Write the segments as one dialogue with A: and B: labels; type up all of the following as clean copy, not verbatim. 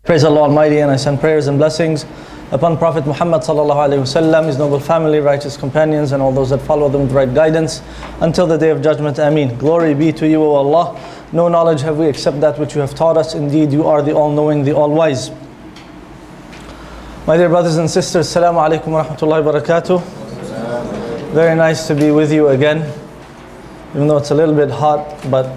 A: Praise Allah Almighty, and I send prayers and blessings upon Prophet Muhammad sallallahu alaihi wasallam, his noble family, righteous companions, and all those that follow them with right guidance until the day of judgment. Ameen. Glory be to you, O Allah. No knowledge have we except that which you have taught us. Indeed, you are the all-knowing, the all-wise. My dear brothers and sisters, Assalamu alaikum wa rahmatullahi wa barakatuh. Very nice to be with you again. Even though it's a little bit hot, but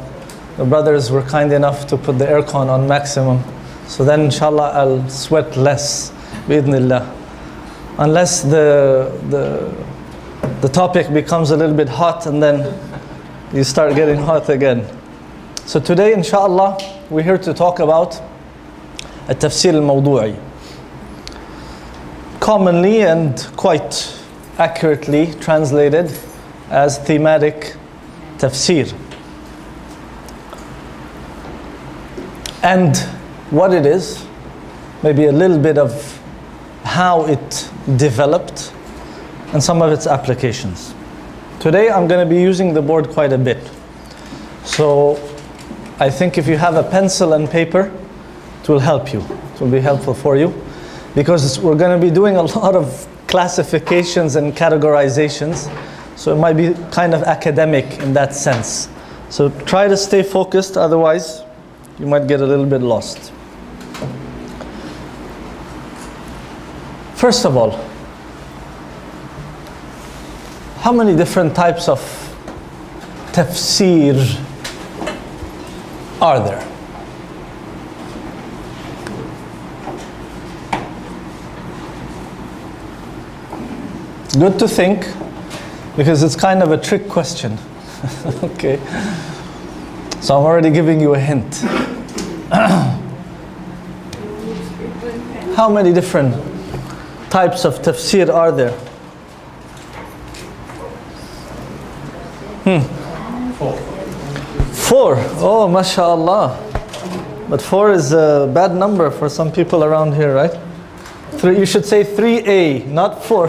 A: the brothers were kind enough to put the aircon on maximum. So then inshallah I'll sweat less, bi'idhnillah. Unless the topic becomes a little bit hot and then you start getting hot again. So today inshallah we're here to talk about a Tafseer al-Mawdui. Commonly and quite accurately translated as thematic tafsir. And what it is, maybe a little bit of how it developed and some of its applications. Today I'm going to be using the board quite a bit. So I think if you have a pencil and paper, it will help you. It will be helpful for you because we're going to be doing a lot of classifications and categorizations. So it might be kind of academic in that sense. So try to stay focused, otherwise you might get a little bit lost. First of all, how many different types of tafsir are there? Good to think, because it's kind of a trick question. Okay. So I'm already giving you a hint. How many different types of tafsir are there? Four. Oh, mashallah. But 4 is a bad number for some people around here, right? You should say 3A, not 4.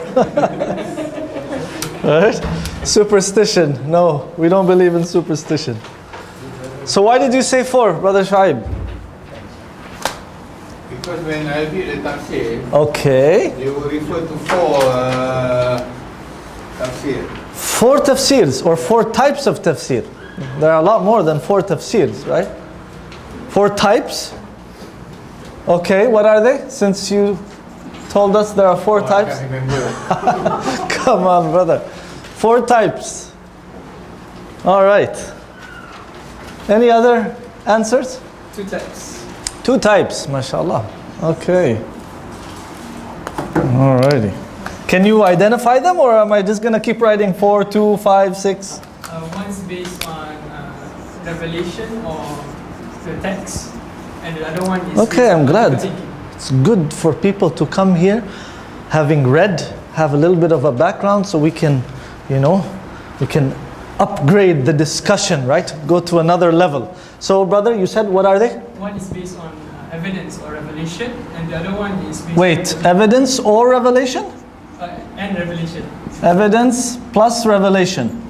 A: Right? Superstition. No, we don't believe in superstition. So why did you say 4, Brother Shaykh?
B: Because when I read the tafsir,
A: okay,
B: they will refer to 4 tafsir.
A: 4 tafsirs, or 4 types of tafsir. There are a lot more than 4 tafsirs, right? 4 types. Okay, what are they? Since you told us there are 4 types.
B: I can't remember.
A: Come on, brother. 4 types. All right. Any other answers?
C: 2 types.
A: 2 types, mashallah. Okay. Alrighty. Can you identify them, or am I just going to keep writing 4, 2, 5, 6?
C: One's based on revelation or the text, and the other one is...
A: Okay, I'm glad. It's good for people to come here having read, have a little bit of a background, so we can, we can upgrade the discussion, right? Go to another level. So, brother, you said, what are they?
C: One is based on evidence or revelation, and the other one is based
A: Wait,
C: on...
A: evidence or revelation?
C: And revelation.
A: Evidence plus revelation.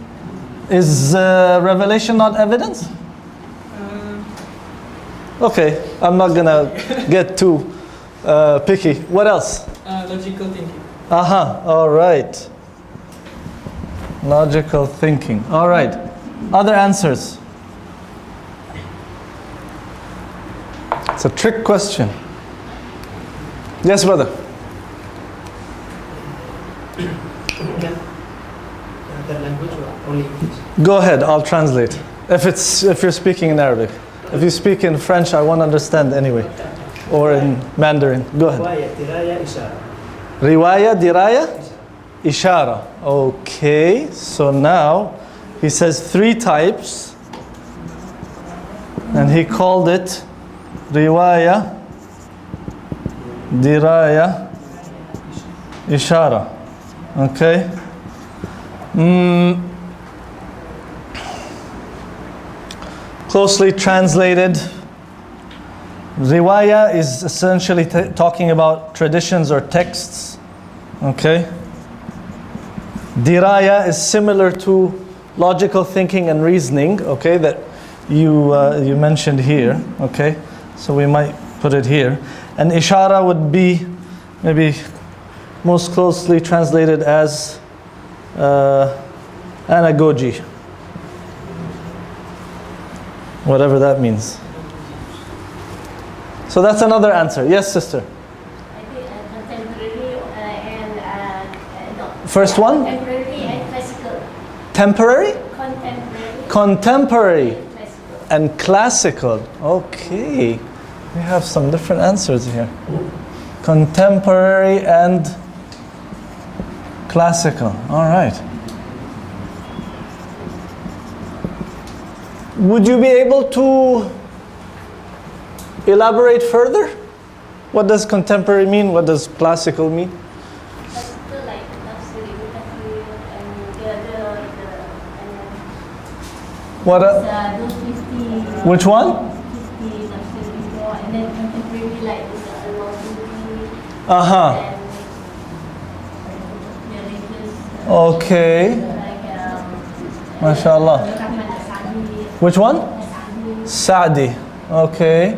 A: Is revelation not evidence? Okay, I'm not gonna get too picky. What else?
C: Logical thinking.
A: All right. Logical thinking. All right. Other answers? It's a trick question. Yes, brother. Go ahead, I'll translate. If you're speaking in Arabic. If you speak in French, I won't understand anyway. Or in Mandarin. Go ahead. Riwaya, diraya, ishara. Okay, so now he says 3 types. And he called it riwaya, diraya, ishara. Okay. Closely translated, riwaya is essentially talking about traditions or texts. Okay. Diraya is similar to logical thinking and reasoning. Okay, that you mentioned here. Okay, so we might put it here. And ishara would be maybe most closely translated as anagogy. Whatever that means. So that's another answer. Yes, sister.
D: I think contemporary and no.
A: First one?
D: Contemporary and classical.
A: Temporary?
D: Contemporary.
A: Contemporary
D: Classical.
A: and classical. Okay. We have some different answers here. Contemporary and classical. All right. Would you be able to elaborate further? What does contemporary mean? What does classical mean?
D: Classical like Tafseer and
A: What?
D: those 50.
A: Which one?
D: 50 Tafseer before, and then contemporary like with Mawdui
A: Uh-huh.
D: and the religious.
A: Okay.
D: Like
A: MashaAllah.
D: Rahman Asadi.
A: Which one?
D: Asadi.
A: Sa'di. Okay.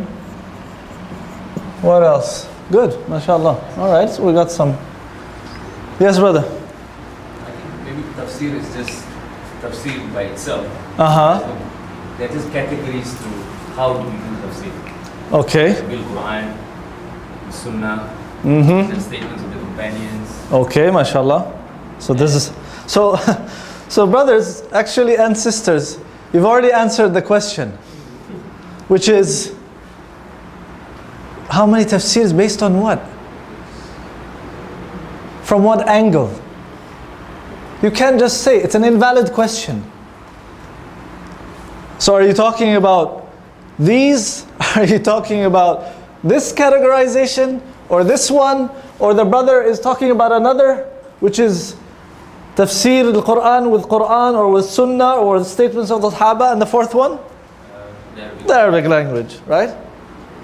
A: What else? Good. MashaAllah. All right. So we got some. Yes, brother.
E: I think maybe tafsir is just tafsir by itself.
A: Uh-huh.
E: They're just categories to how do we do tafsir.
A: Okay.
E: Bil Quran, Sunnah,
A: Mm-hmm.
E: the statements of the companions.
A: Okay, mashallah. So this is so so brothers actually and sisters, you've already answered the question, which is how many tafsirs based on what? From what angle? You can't just say it's an invalid question. So are you talking about these? Are you talking about this categorization or this one? Or the brother is talking about another, which is tafsir al-Quran with Quran or with Sunnah or the statements of the Sahaba, and the fourth one? The Arabic language, right?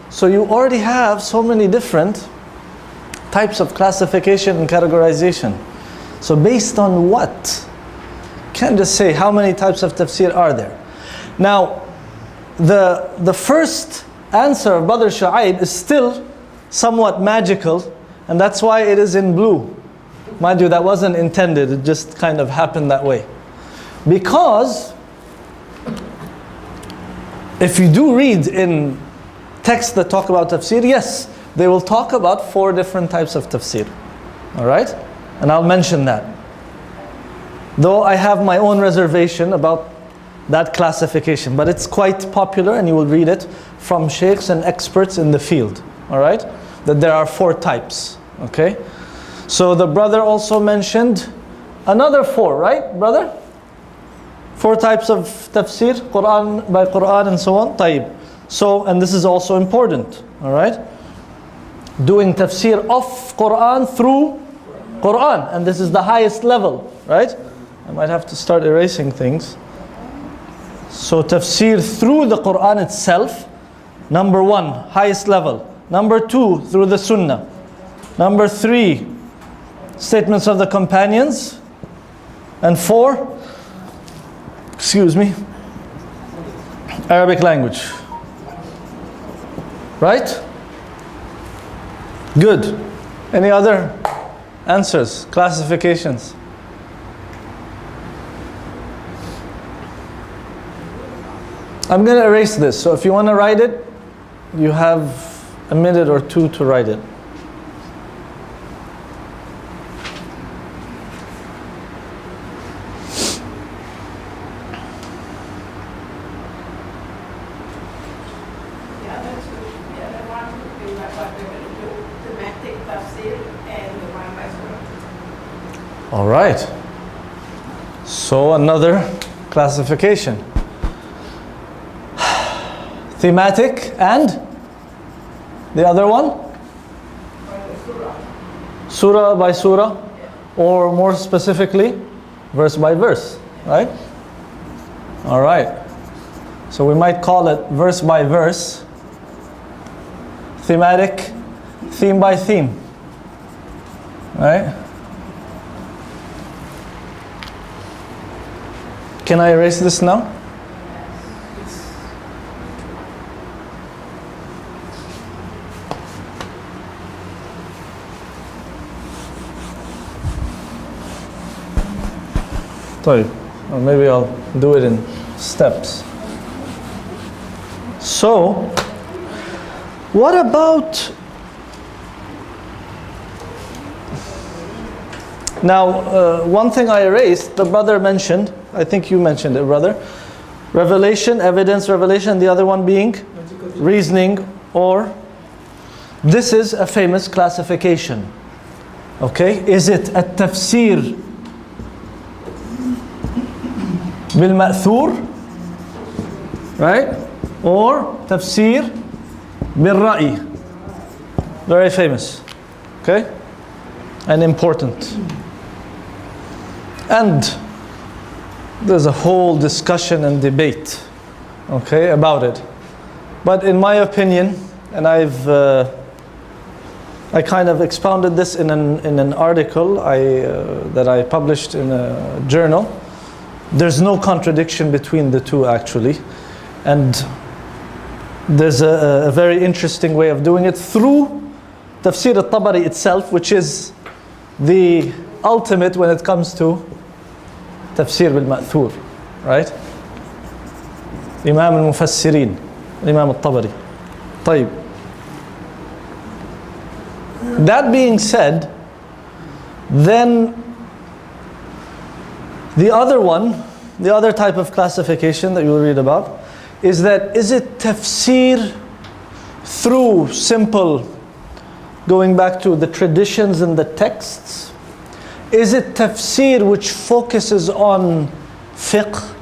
A: So you already have so many different types of classification and categorization. So based on what? Can't just say how many types of tafsir are there. Now, the first answer of Brother Shu'aib is still somewhat magical, and that's why it is in blue. Mind you, that wasn't intended, it just kind of happened that way. Because if you do read in texts that talk about tafsir, yes, they will talk about 4 different types of tafsir. Alright? And I'll mention that. Though I have my own reservation about that classification, but it's quite popular and you will read it from sheikhs and experts in the field. Alright? That there are 4 types. Okay? So the brother also mentioned another 4, right, brother? 4 types of tafsir, Quran by Quran and so on. Tayyib. So, and this is also important, all right? Doing tafsir of Quran through Quran, and this is the highest level, right? I might have to start erasing things. So tafsir through the Quran itself, number 1, highest level. Number 2, through the Sunnah. Number 3, statements of the companions. And 4, excuse me, Arabic language. Right? Good. Any other answers, classifications? I'm going to erase this, so if you want to write it, you have a minute or 2 to write it. All right. So another classification. Thematic and the other one? Surah by surah, or more specifically, verse by verse, right? All right. So we might call it verse by verse, thematic, theme by theme, right? Can I erase this now? طيب. Or maybe I'll do it in steps. So, what about now? One thing I erased, the brother mentioned. I think you mentioned it, brother. Revelation, evidence, revelation. The other one being reasoning, or this is a famous classification. Okay, is it a tafsir bil ma'thur, right, or tafsir bil ra'i? Very famous, okay, and important. And there's a whole discussion and debate, okay, about it. But in my opinion, and I kind of expounded this in an article that I published in a journal. There's no contradiction between the two, actually. And there's a very interesting way of doing it through Tafsir al-Tabari itself, which is the ultimate when it comes to Tafsir bil-Ma'thur, right? Imam al-Mufassirin, Imam al-Tabari. طيب. That being said, then the other type of classification that you will read about is that, is it tafsir through simple going back to the traditions and the texts? Is it tafsir which focuses on fiqh?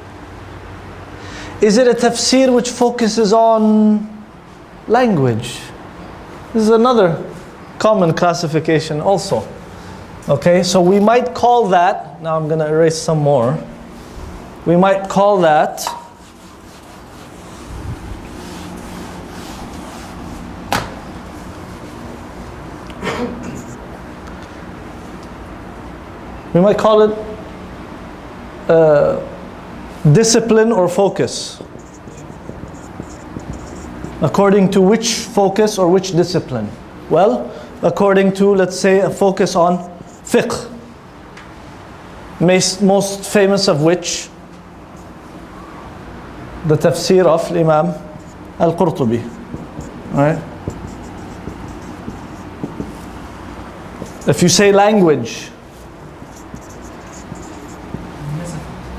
A: Is it a tafsir which focuses on language? This is another common classification also. Okay, so we might call that, now I'm going to erase some more. We might call that discipline or focus. According to which focus or which discipline? Well, according to, let's say, a focus on fiqh. Most famous of which, the tafsir of Imam al-Qurtubi. Right? If you say language,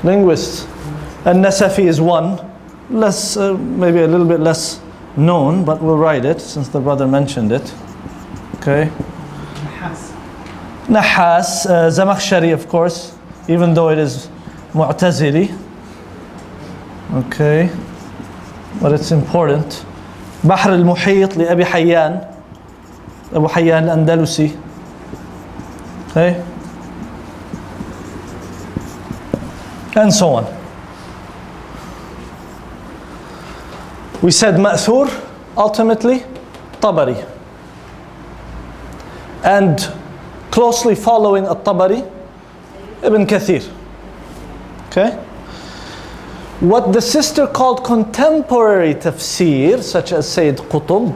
A: linguist, and Nasafi is one, less, maybe a little bit less known, but we'll write it since the brother mentioned it. Okay. Nahas, Zamakhshari, of course, even though it is Mu'tazili. Okay. But it's important. Bahr al-Muhit li Abi Hayyan, Abu Hayyan al-Andalusi. Okay. And so on. We said Ma'thur, ultimately, Tabari. And closely following At-Tabari, Ibn Kathir. Okay? What the sister called contemporary tafsir, such as Sayyid Qutb,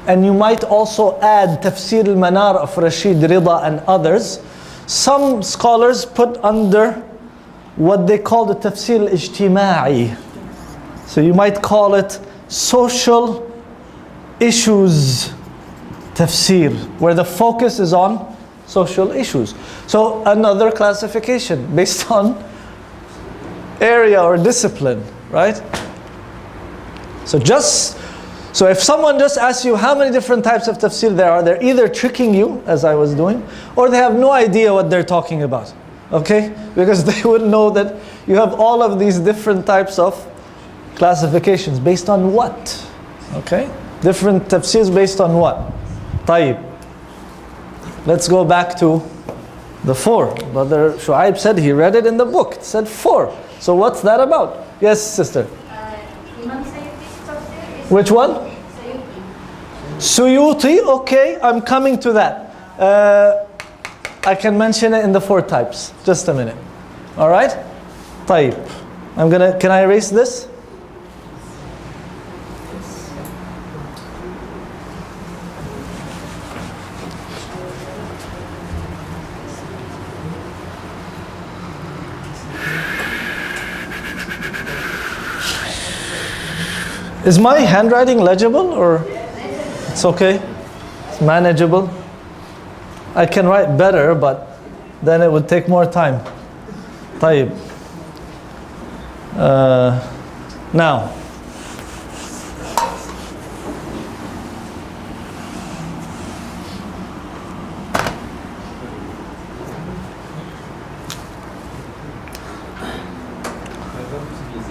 A: and you might also add Tafsir al-Manar of Rashid Rida and others, some scholars put under what they call the Tafsir al-Ijtima'i. So you might call it social issues tafsir, where the focus is on social issues. So another classification based on area or discipline, right? So if someone just asks you how many different types of tafsir there are, they're either tricking you, as I was doing, or they have no idea what they're talking about. Okay? Because they would know that you have all of these different types of classifications based on what? Okay? Different tafsirs based on what? طيب. Let's go back to the 4. Brother Shu'aib said he read it in the book. It said 4. So what's that about? Yes, sister.
D: Imam Sayyid's tafsir is
A: Which one?
D: Sayyidi.
A: Suyuti. Okay, I'm coming to that. I can mention it in the 4 types. Just a minute. All right? طيب. Can I erase this? Is my handwriting legible or it's okay? It's manageable? I can write better, but then it would take more time. طيب. Now,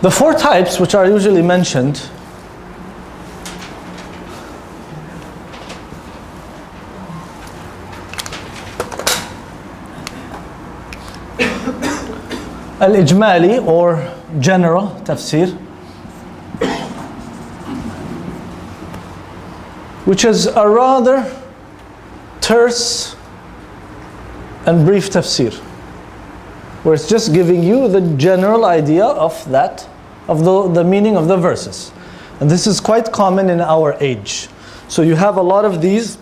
A: the four types which are usually mentioned al-ijmali or general tafsir, which is a rather terse and brief tafsir, where it's just giving you the general idea of that, of the meaning of the verses. And this is quite common in our age. So you have a lot of these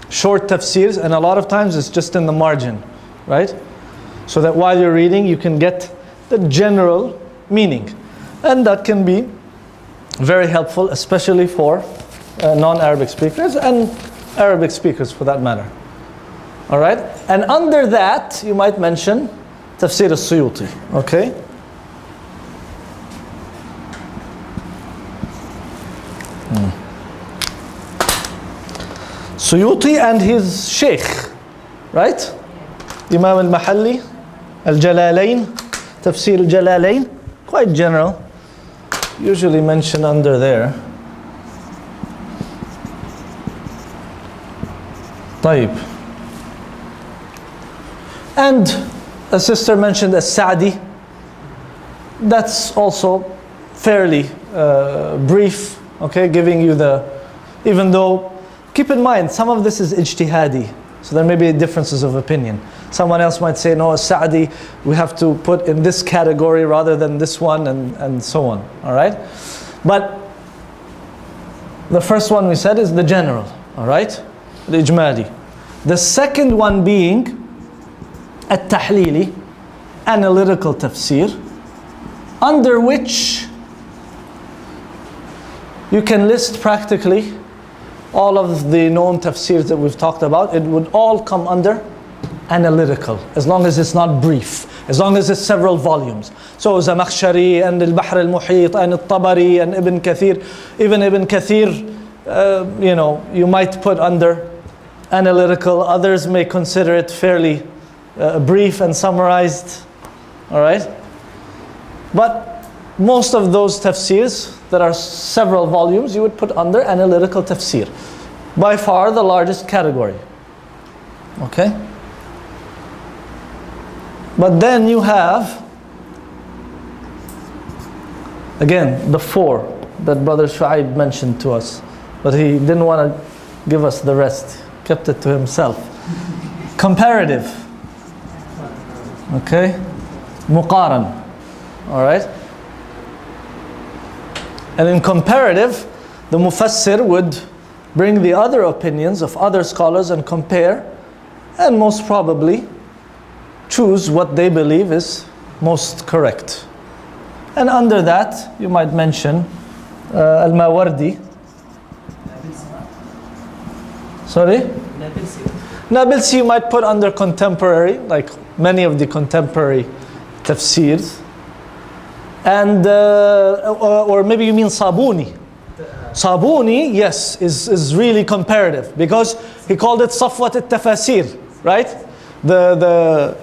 A: short tafsirs, and a lot of times it's just in the margin, right? So that while you're reading, you can get the general meaning. And that can be very helpful, especially for non-Arabic speakers and Arabic speakers for that matter. All right? And under that, you might mention Tafsir al-Suyuti. Okay? Suyuti and his Shaykh, right? Imam al-Mahalli, al-Jalalain, Tafsir al-Jalalain, quite general, usually mentioned under there. طيب. And a sister mentioned as-Sa'di. That's also fairly brief, okay, giving you the, even though, keep in mind, some of this is ijtihadi, so there may be differences of opinion. Someone else might say, no, Sa'di, we have to put in this category rather than this one, and so on, all right? But the first one we said is the general, all right? The ijmali. The second one being at-tahlili, analytical tafsir, under which you can list practically all of the known tafsirs that we've talked about. It would all come under analytical, as long as it's not brief, as long as it's several volumes. So Zamakhshari and al-Bahr al-Muhit and al-Tabari and Ibn Kathir, even Ibn Kathir, you might put under analytical. Others may consider it fairly brief and summarized, all right? But most of those tafsirs that are several volumes, you would put under analytical tafsir. By far the largest category, okay? But then you have, again, the four that Brother Shu'aib mentioned to us, but he didn't want to give us the rest, kept it to himself. Comparative, okay? Muqaran, all right? And in comparative, the mufassir would bring the other opinions of other scholars and compare, and most probably choose what they believe is most correct. And under that, you might mention Al-Mawardi. Sorry? Nabilsi you might put under contemporary, like many of the contemporary tafsirs. And or maybe you mean Sabuni. Sabuni, yes, is really comparative, because he called it Safwat al-Tafasir, right? The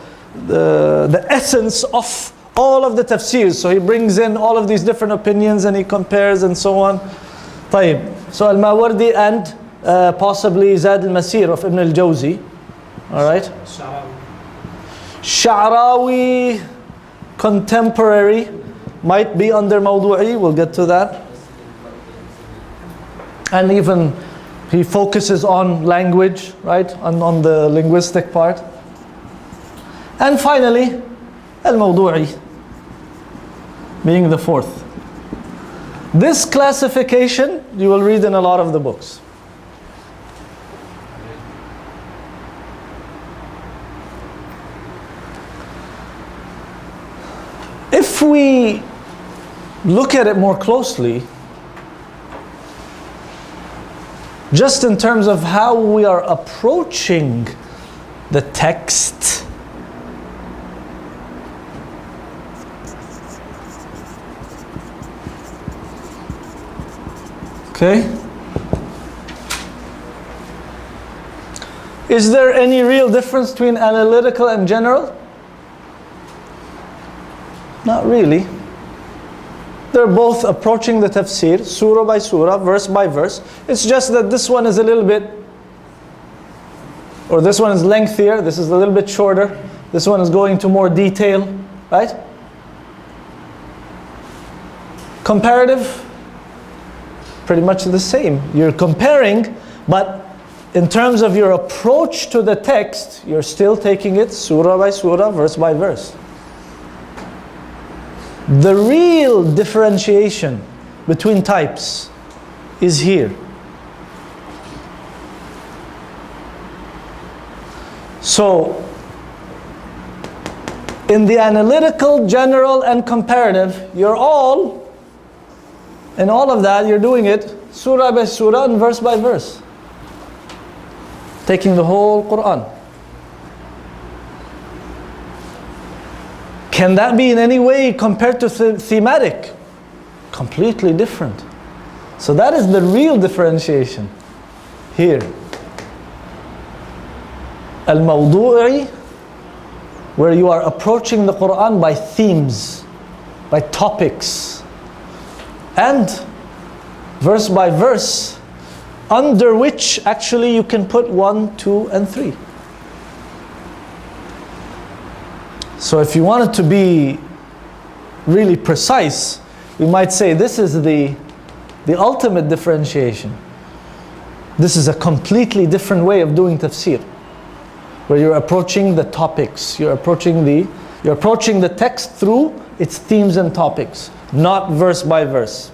A: essence of all of the tafsirs. So he brings in all of these different opinions and he compares and so on. طيب. So Al-Mawardi and possibly Zad al-Masir of Ibn al-Jawzi. All right? Sha'rawi, contemporary, might be under Mawdui, we'll get to that. And even he focuses on language, right? On the linguistic part. And finally, Al-Mawdu'i, being the fourth. This classification you will read in a lot of the books. If we look at it more closely, just in terms of how we are approaching the text, okay? Is there any real difference between analytical and general? Not really. They're both approaching the tafsir, surah by surah, verse by verse. It's just that this one is a little bit, or this one is lengthier, this is a little bit shorter, this one is going to more detail, right? Comparative, pretty much the same. You're comparing, but in terms of your approach to the text, you're still taking it surah by surah, verse by verse. The real differentiation between types is here. So, in the analytical, general, and comparative, in all of that, you're doing it surah by surah and verse by verse. Taking the whole Quran. Can that be in any way compared to thematic? Completely different. So that is the real differentiation here. Al-Mawdui, where you are approaching the Quran by themes, by topics, and verse by verse, under which actually you can put 1, 2, and 3. So if you wanted to be really precise, we might say this is the ultimate differentiation. This is a completely different way of doing tafsir, where you're approaching the topics, you're approaching the text through its themes and topics, not verse by verse.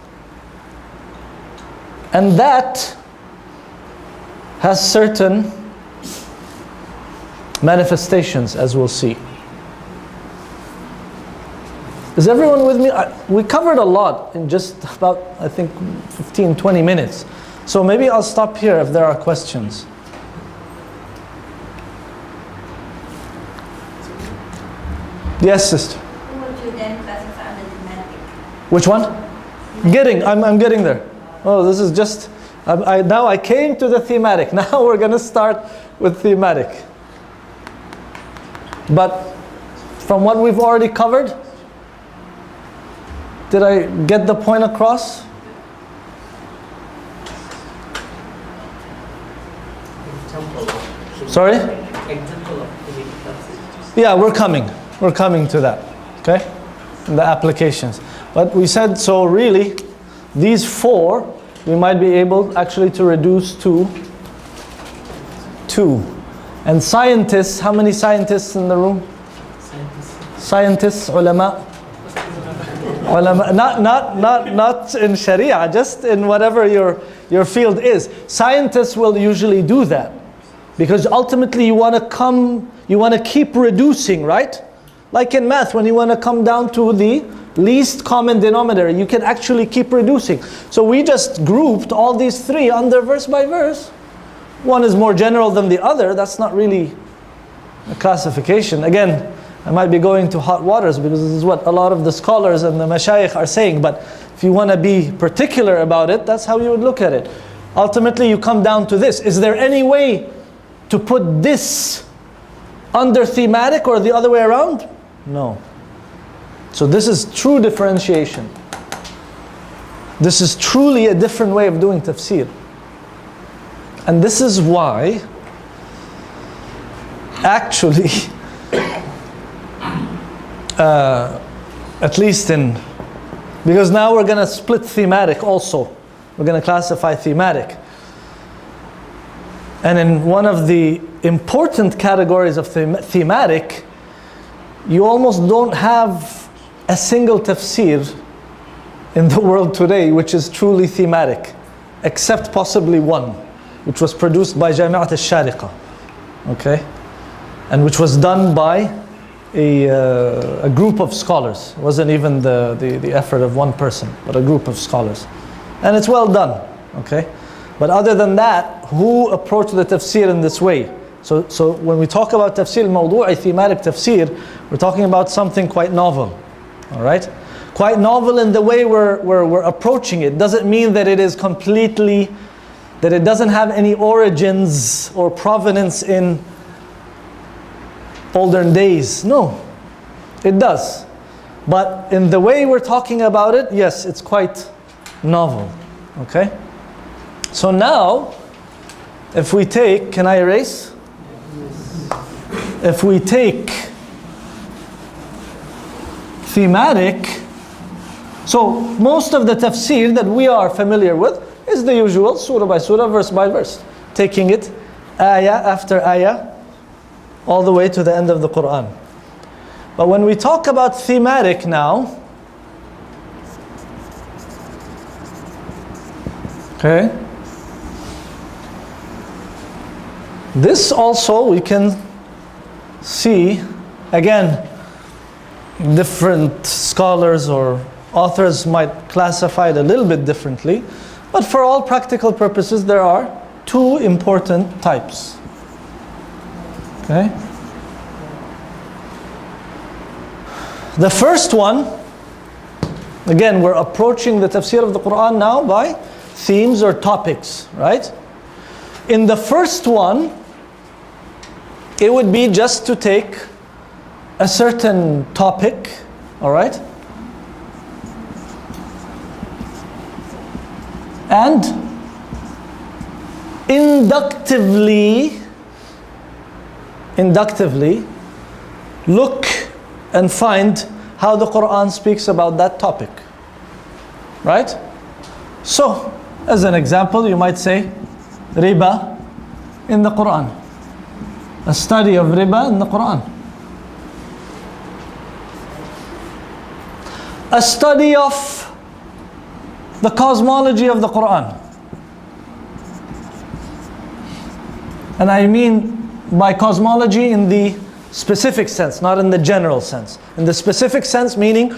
A: And that has certain manifestations, as we'll see. Is everyone with me? We covered a lot in just about, I think, 15, 20 minutes. So maybe I'll stop here if there are questions. Yes, sister.
D: Who would you then classify under thematic?
A: Which one? I'm getting there. Oh, this is just, now I came to the thematic. Now we're going to start with thematic. But from what we've already covered, did I get the point across? Sorry? Yeah, we're coming to that, okay? The applications. But we said, so really, these 4, we might be able actually to reduce to 2. And scientists, how many scientists in the room? Scientists, ulama? Ulama, not in Sharia, just in whatever your field is. Scientists will usually do that, because ultimately you want to keep reducing, right? Like in math, when you want to come down to the least common denominator, you can actually keep reducing. So we just grouped all these 3 under verse by verse. One is more general than the other. That's not really a classification. Again, I might be going to hot waters, because this is what a lot of the scholars and the mashayikh are saying. But if you want to be particular about it, that's how you would look at it. Ultimately, you come down to this. Is there any way to put this under thematic or the other way around? No. So this is true differentiation. This is truly a different way of doing tafsir. And this is why, actually, at least because now we're going to split thematic also. We're going to classify thematic. And in one of the important categories of thematic, you almost don't have a single tafsir in the world today which is truly thematic, except possibly one, which was produced by Jami'at al-Shariqa, okay? And which was done by a group of scholars. It wasn't even the effort of one person, but a group of scholars. And it's well done, okay? But other than that, who approached the tafsir in this way? So when we talk about tafsir al-Mawdui, thematic tafsir, we're talking about something quite novel. All right? Quite novel in the way we're approaching it. Doesn't mean that it is completely, that it doesn't have any origins or provenance in olden days. No, it does. But in the way we're talking about it, yes, it's quite novel. Okay? So now, if we take, can I erase? If we take thematic, so most of the tafsir that we are familiar with is the usual surah by surah, verse by verse, taking it ayah after ayah all the way to the end of the Quran. But when we talk about thematic now, okay, this also we can see, again, different scholars or authors might classify it a little bit differently, but for all practical purposes there are two important types. Okay? The first one, again, we're approaching the tafsir of the Quran now by themes or topics, right? In the first one, it would be just to take a certain topic, all right? And inductively look and find how the Quran speaks about that topic, right? So, as an example, you might say riba in the Quran, a study of riba in the Quran, a study of the cosmology of the Quran. And I mean by cosmology in the specific sense, not in the general sense. In the specific sense, meaning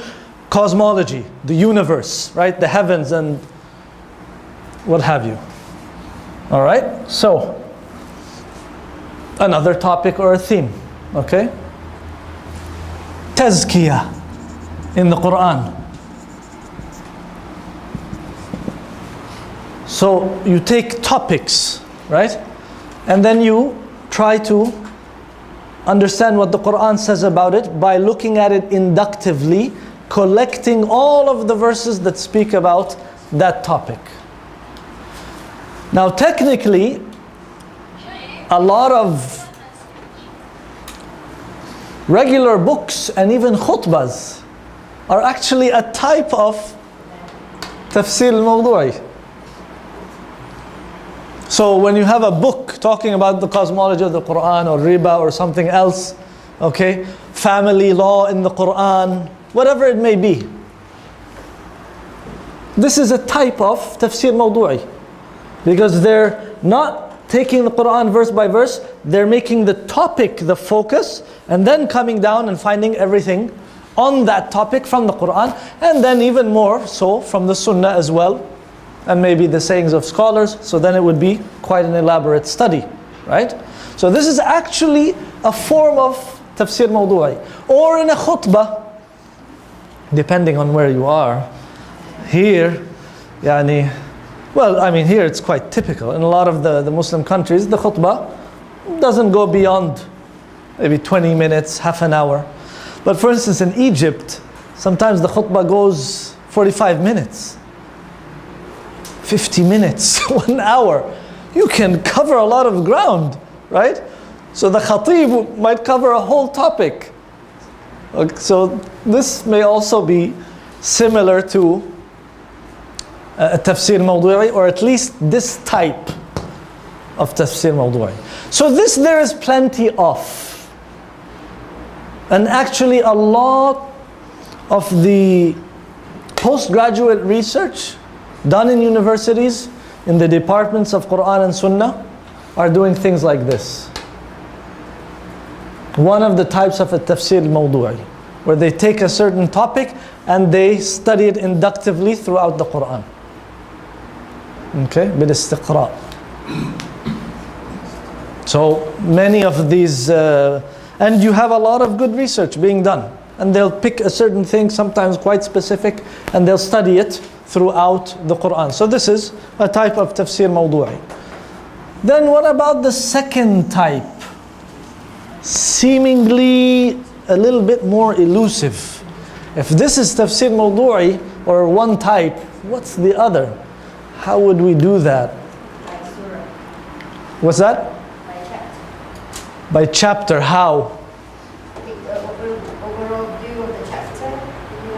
A: cosmology, the universe, right? The heavens and what have you. All right? So, another topic or a theme, okay? Tazkiyah in the Quran. So you take topics, right? And then you try to understand what the Quran says about it by looking at it inductively, collecting all of the verses that speak about that topic. Now technically, a lot of regular books and even khutbahs are actually a type of tafsir al-Mawdui. So when you have a book talking about the cosmology of the Quran or riba or something else, okay, family law in the Quran, whatever it may be, this is a type of tafsir mawdu'i, because they're not taking the Quran verse by verse, they're making the topic the focus and then coming down and finding everything on that topic from the Quran, and then even more so from the Sunnah as well, and maybe the sayings of scholars. So then it would be quite an elaborate study, right? So this is actually a form of tafsir mawdu'i. Or in a khutbah, depending on where you are. Here, here it's quite typical. In a lot of the Muslim countries, the khutbah doesn't go beyond maybe 20 minutes, half an hour. But for instance, in Egypt, sometimes the khutbah goes 45 minutes. 50 minutes, 1 hour. You can cover a lot of ground, right? So the khatib might cover a whole topic. So this may also be similar to a tafsir mawdu'i, or at least this type of tafsir mawdu'i. So this there is plenty of. And actually a lot of the postgraduate research done in universities, in the departments of Quran and Sunnah, are doing things like this. One of the types of a tafsir mawdu'i, where they take a certain topic and they study it inductively throughout the Quran. Okay, بالاستقراء. So many of these, and you have a lot of good research being done. And they'll pick a certain thing, sometimes quite specific, and they'll study it throughout the Quran. So this is a type of tafsir mawdu'i. Then what about the second type? Seemingly a little bit more elusive. If this is tafsir mawdu'i, or one type, what's the other? How would we do that?
D: By surah,
A: What's that?
D: by chapter.
A: By chapter, how?
D: The overall view of the chapter, you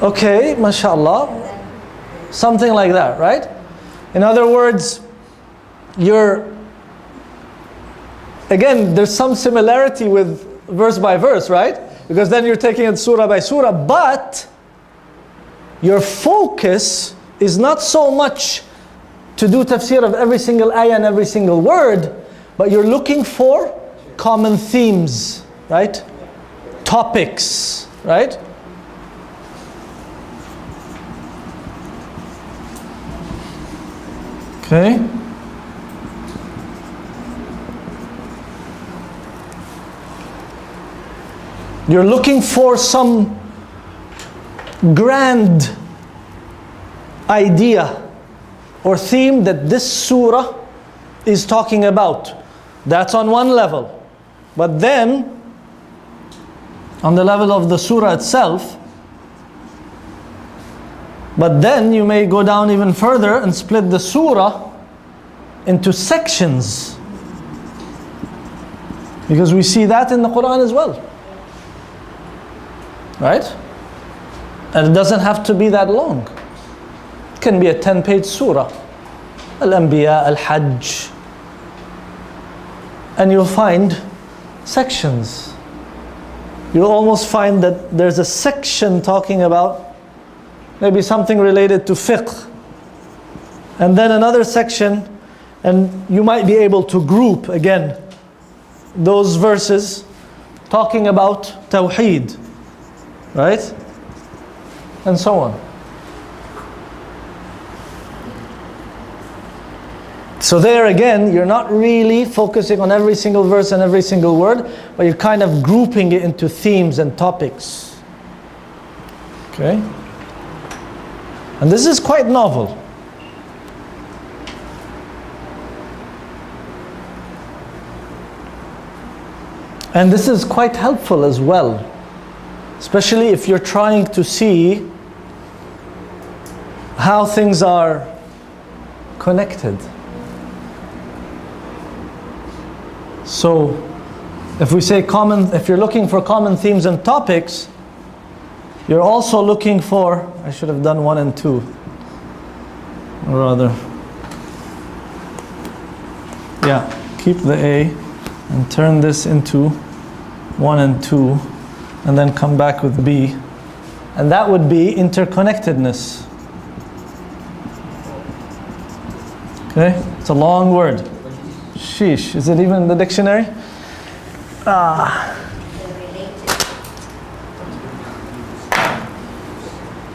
D: know,
A: Okay, mashallah.
D: and then
A: Something like that, right? In other words, again, there's some similarity with verse by verse, right? Because then you're taking it surah by surah, but your focus is not so much to do tafsir of every single ayah and every single word, but you're looking for common themes, right? Topics, right? Okay. You're looking for some grand idea or theme that this surah is talking about. That's on one level. But then, on the level of the surah itself, but then you may go down even further and split the surah into sections. Because we see that in the Quran as well. Right? And it doesn't have to be that long. It can be a 10-page surah. Al-Anbiya, Al-Hajj. And you'll find sections. You'll almost find that there's a section talking about maybe something related to fiqh. And then another section, and you might be able to group again those verses talking about tawheed. Right? And so on. So there again, you're not really focusing on every single verse and every single word, but you're kind of grouping it into themes and topics. Okay? And this is quite novel. And this is quite helpful as well. Especially if you're trying to see how things are connected. So, if we say if you're looking for common themes and topics, you're also looking for, I should have done 1 and 2. Or rather, yeah, keep the A and turn this into 1 and 2. And then come back with B. And that would be interconnectedness. Okay? It's a long word. Sheesh. Is it even in the dictionary?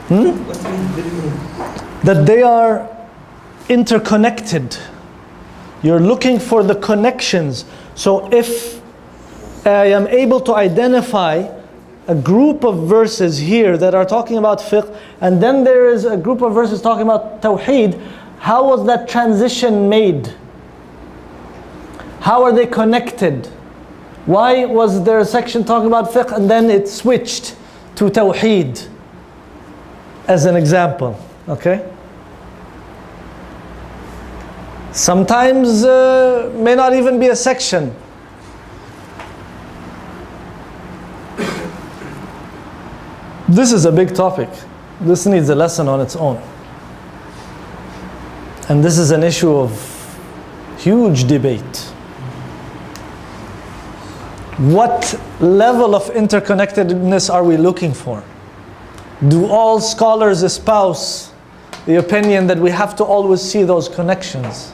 D: they're related.
A: That they are interconnected. You're looking for the connections. So if I am able to identify a group of verses here that are talking about fiqh, and then there is a group of verses talking about tawheed, how was that transition made? How are they connected? Why was there a section talking about fiqh and then it switched to tawheed? As an example, okay? Sometimes may not even be a section. This is a big topic. This needs a lesson on its own. And this is an issue of huge debate. What level of interconnectedness are we looking for? Do all scholars espouse the opinion that we have to always see those connections?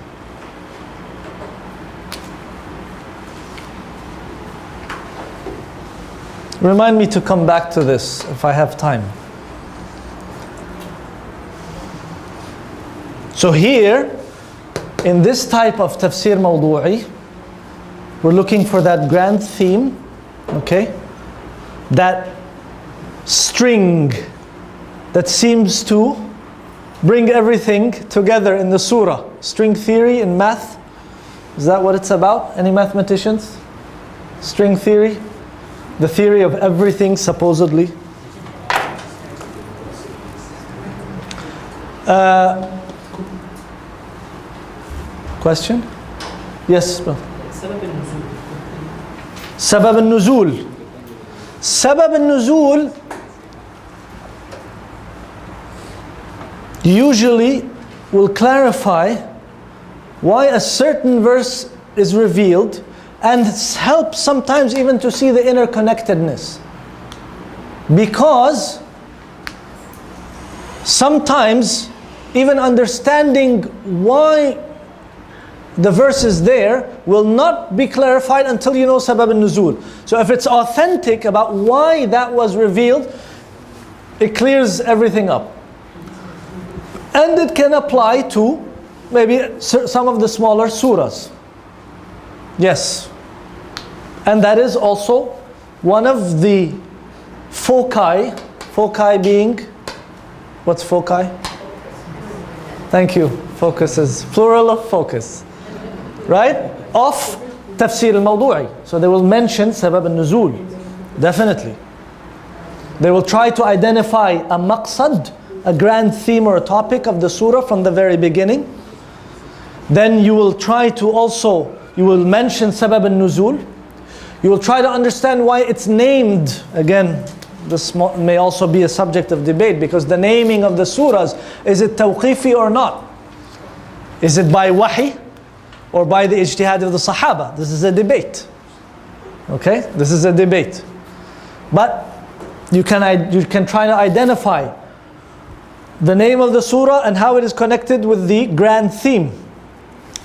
A: Remind me to come back to this if I have time. So here, In this type of tafsir mawdu'i, we're looking for that grand theme, okay? That string that seems to bring everything together in the surah. String theory in math, is that what it's about? Any mathematicians? String theory? The theory of everything supposedly. Question? Yes, bro. Sabab al-nuzul. Sabab al-nuzul usually will clarify why a certain verse is revealed and help sometimes even to see the interconnectedness. Because sometimes even understanding why the verse is there will not be clarified until you know sabab al-nuzul. So if it's authentic about why that was revealed, it clears everything up. And it can apply to maybe some of the smaller surahs. Yes. And that is also one of the foci being, what's foci? Thank you. Focus is plural of focus. Right? Of Tafseer al-Mawdui. So they will mention sabab al-nuzul. Definitely. They will try to identify a maqsad, a grand theme or a topic of the surah from the very beginning. Then you will try to also, you will mention sabab al-nuzul. You will try to understand why it's named. Again, this may also be a subject of debate, because the naming of the surahs, is it tawqifi or not? Is it by wahi or by the ijtihad of the Sahaba? This is a debate. Okay? This is a debate. But you can try to identify the name of the surah and how it is connected with the grand theme.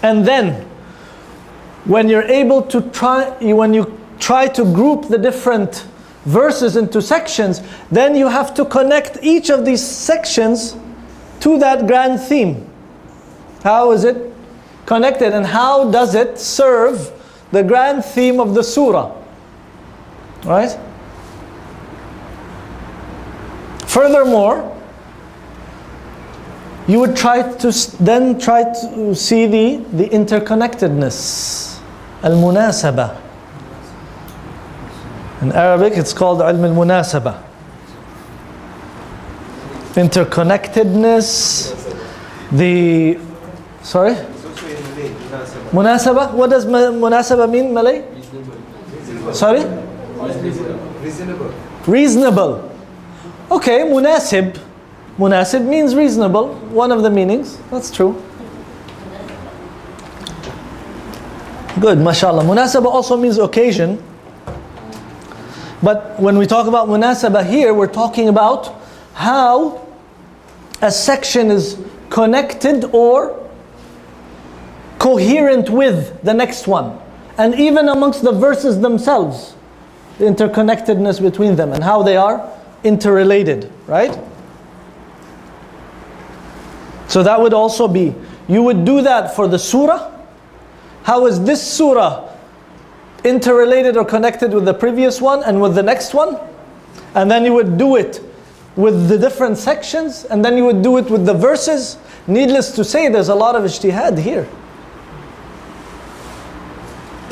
A: And then, when you're able to when you try to group the different verses into sections, then you have to connect each of these sections to that grand theme. How is it connected and how does it serve the grand theme of the surah? Right? Furthermore, you would try to see the interconnectedness, al-munasaba. In Arabic, it's called ilm al-munasaba. Interconnectedness, sorry? Munasaba? What does munasaba mean, Malay? Sorry? Reasonable. Okay, munasib. Munasib means reasonable. One of the meanings. That's true. Good, mashallah. Munasaba also means occasion. But when we talk about munasaba here, we're talking about how a section is connected or coherent with the next one. And even amongst the verses themselves, the interconnectedness between them and how they are interrelated, right? So that would also be, you would do that for the surah. How is this surah interrelated or connected with the previous one and with the next one? And then you would do it with the different sections, and then you would do it with the verses. Needless to say, there's a lot of ijtihad here.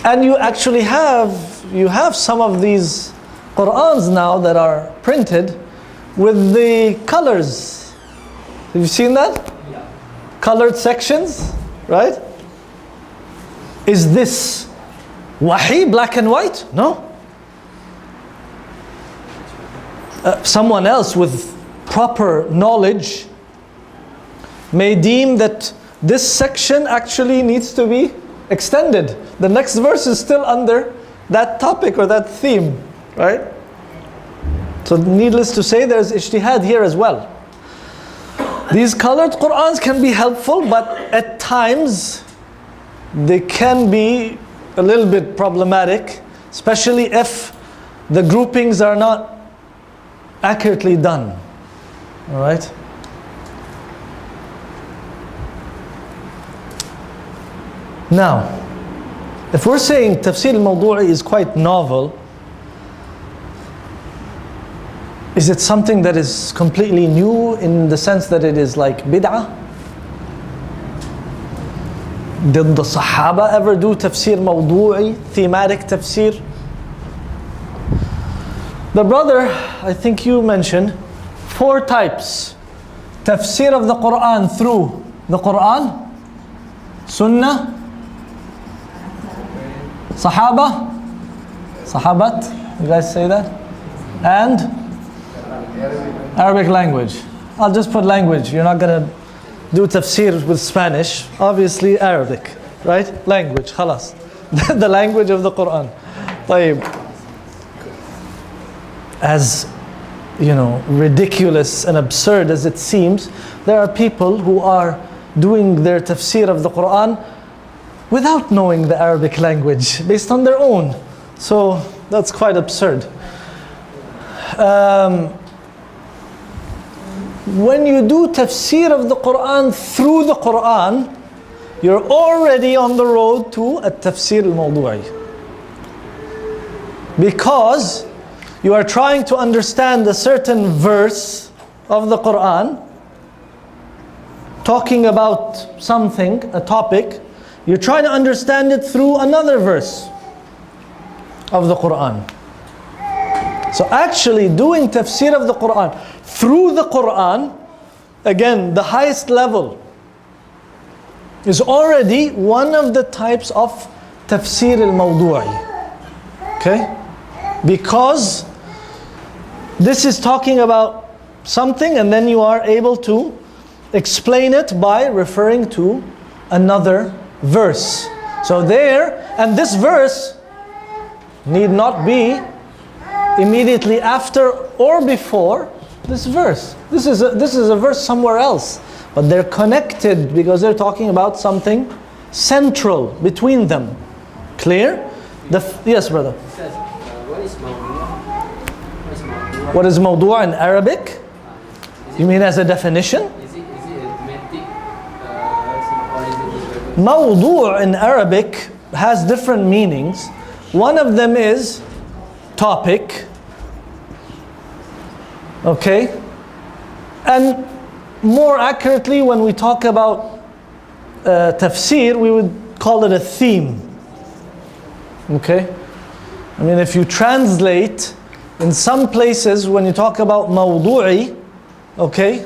A: And you actually have some of these Qur'ans now that are printed with the colors. Have you seen that?
C: Yeah.
A: Colored sections, right? Is this wahi, black and white? No. Someone else with proper knowledge may deem that this section actually needs to be extended. The next verse is still under that topic or that theme, right? So needless to say, there's ijtihad here as well. These colored Qur'ans can be helpful, but at times they can be a little bit problematic, especially if the groupings are not accurately done. All right? Now, if we're saying Tafsir al-Mawdui is quite novel, is it something that is completely new in the sense that it is like bid'ah? Did the Sahaba ever do Tafsir Mawdu'i, thematic Tafsir? The brother, I think you mentioned, 4 types. Tafsir of the Quran through the Quran, Sunnah, Sahaba, Sahabat, you guys say that? And Arabic language. I'll just put language. You're not going to do tafsir with Spanish. Obviously Arabic, right? Language, khalas. The language of the Quran. طيب. As you know, ridiculous and absurd as it seems, there are people who are doing their tafsir of the Quran without knowing the Arabic language, based on their own. So that's quite absurd. When you do tafsir of the Quran through the Quran, you're already on the road to a tafsir al-Mawdu'i. Because you are trying to understand a certain verse of the Quran, talking about something, a topic, you're trying to understand it through another verse of the Quran. So actually doing tafsir of the Quran through the Quran, again, the highest level, is already one of the types of tafsir al-Mawdu'i. Okay? Because this is talking about something and then you are able to explain it by referring to another verse. So there, and this verse need not be immediately after or before this verse. This is a verse somewhere else, but they're connected because they're talking about something central between them. Clear? Yes, brother.
E: What is Mawdui?
A: What is Mawdu' in Arabic? You mean as a definition?
E: Is it thematic? Or is it
A: Mawdu' in Arabic has different meanings. One of them is topic. Okay? And more accurately, when we talk about tafsir, we would call it a theme. Okay? I mean, if you translate, in some places when you talk about mawdu'i, okay,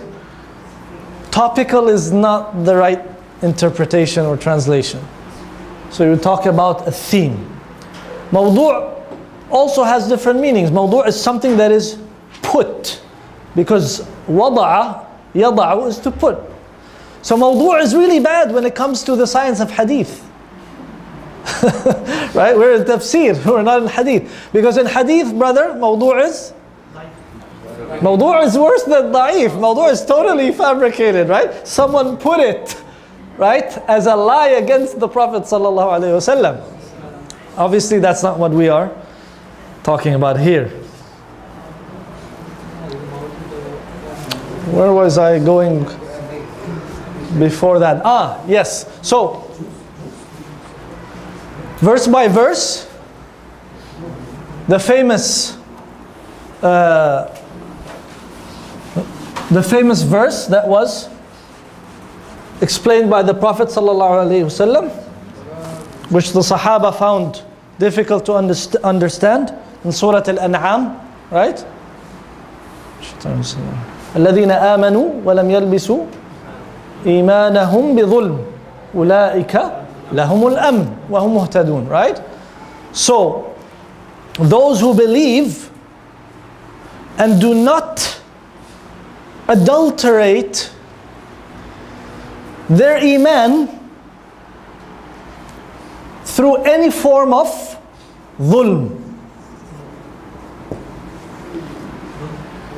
A: topical is not the right interpretation or translation. So you talk about a theme. Mawdu' also has different meanings. Mawdu' is something that is put, because wada'a, yada'u is to put. So mawdu' is really bad when it comes to the science of hadith. Right? We're in tafsir, we're not in hadith. Because in hadith, brother, mawdu' is worse than da'if. Mawdu' is totally fabricated, right? Someone put it, right, as a lie against the Prophet sallallahu alaihi wasallam. Obviously, that's not what we are talking about here. Where was I going before that? Yes. So, verse by verse, the famous verse that was explained by the Prophet ﷺ, which the Sahaba found difficult to understand, in Surah Al-An'am, right? الذين آمنوا ولم يلبسوا إيمانهم بظلم أولئك لهم الأمن وهم مهتدون, right? So, those who believe and do not adulterate their iman through any form of dhulm,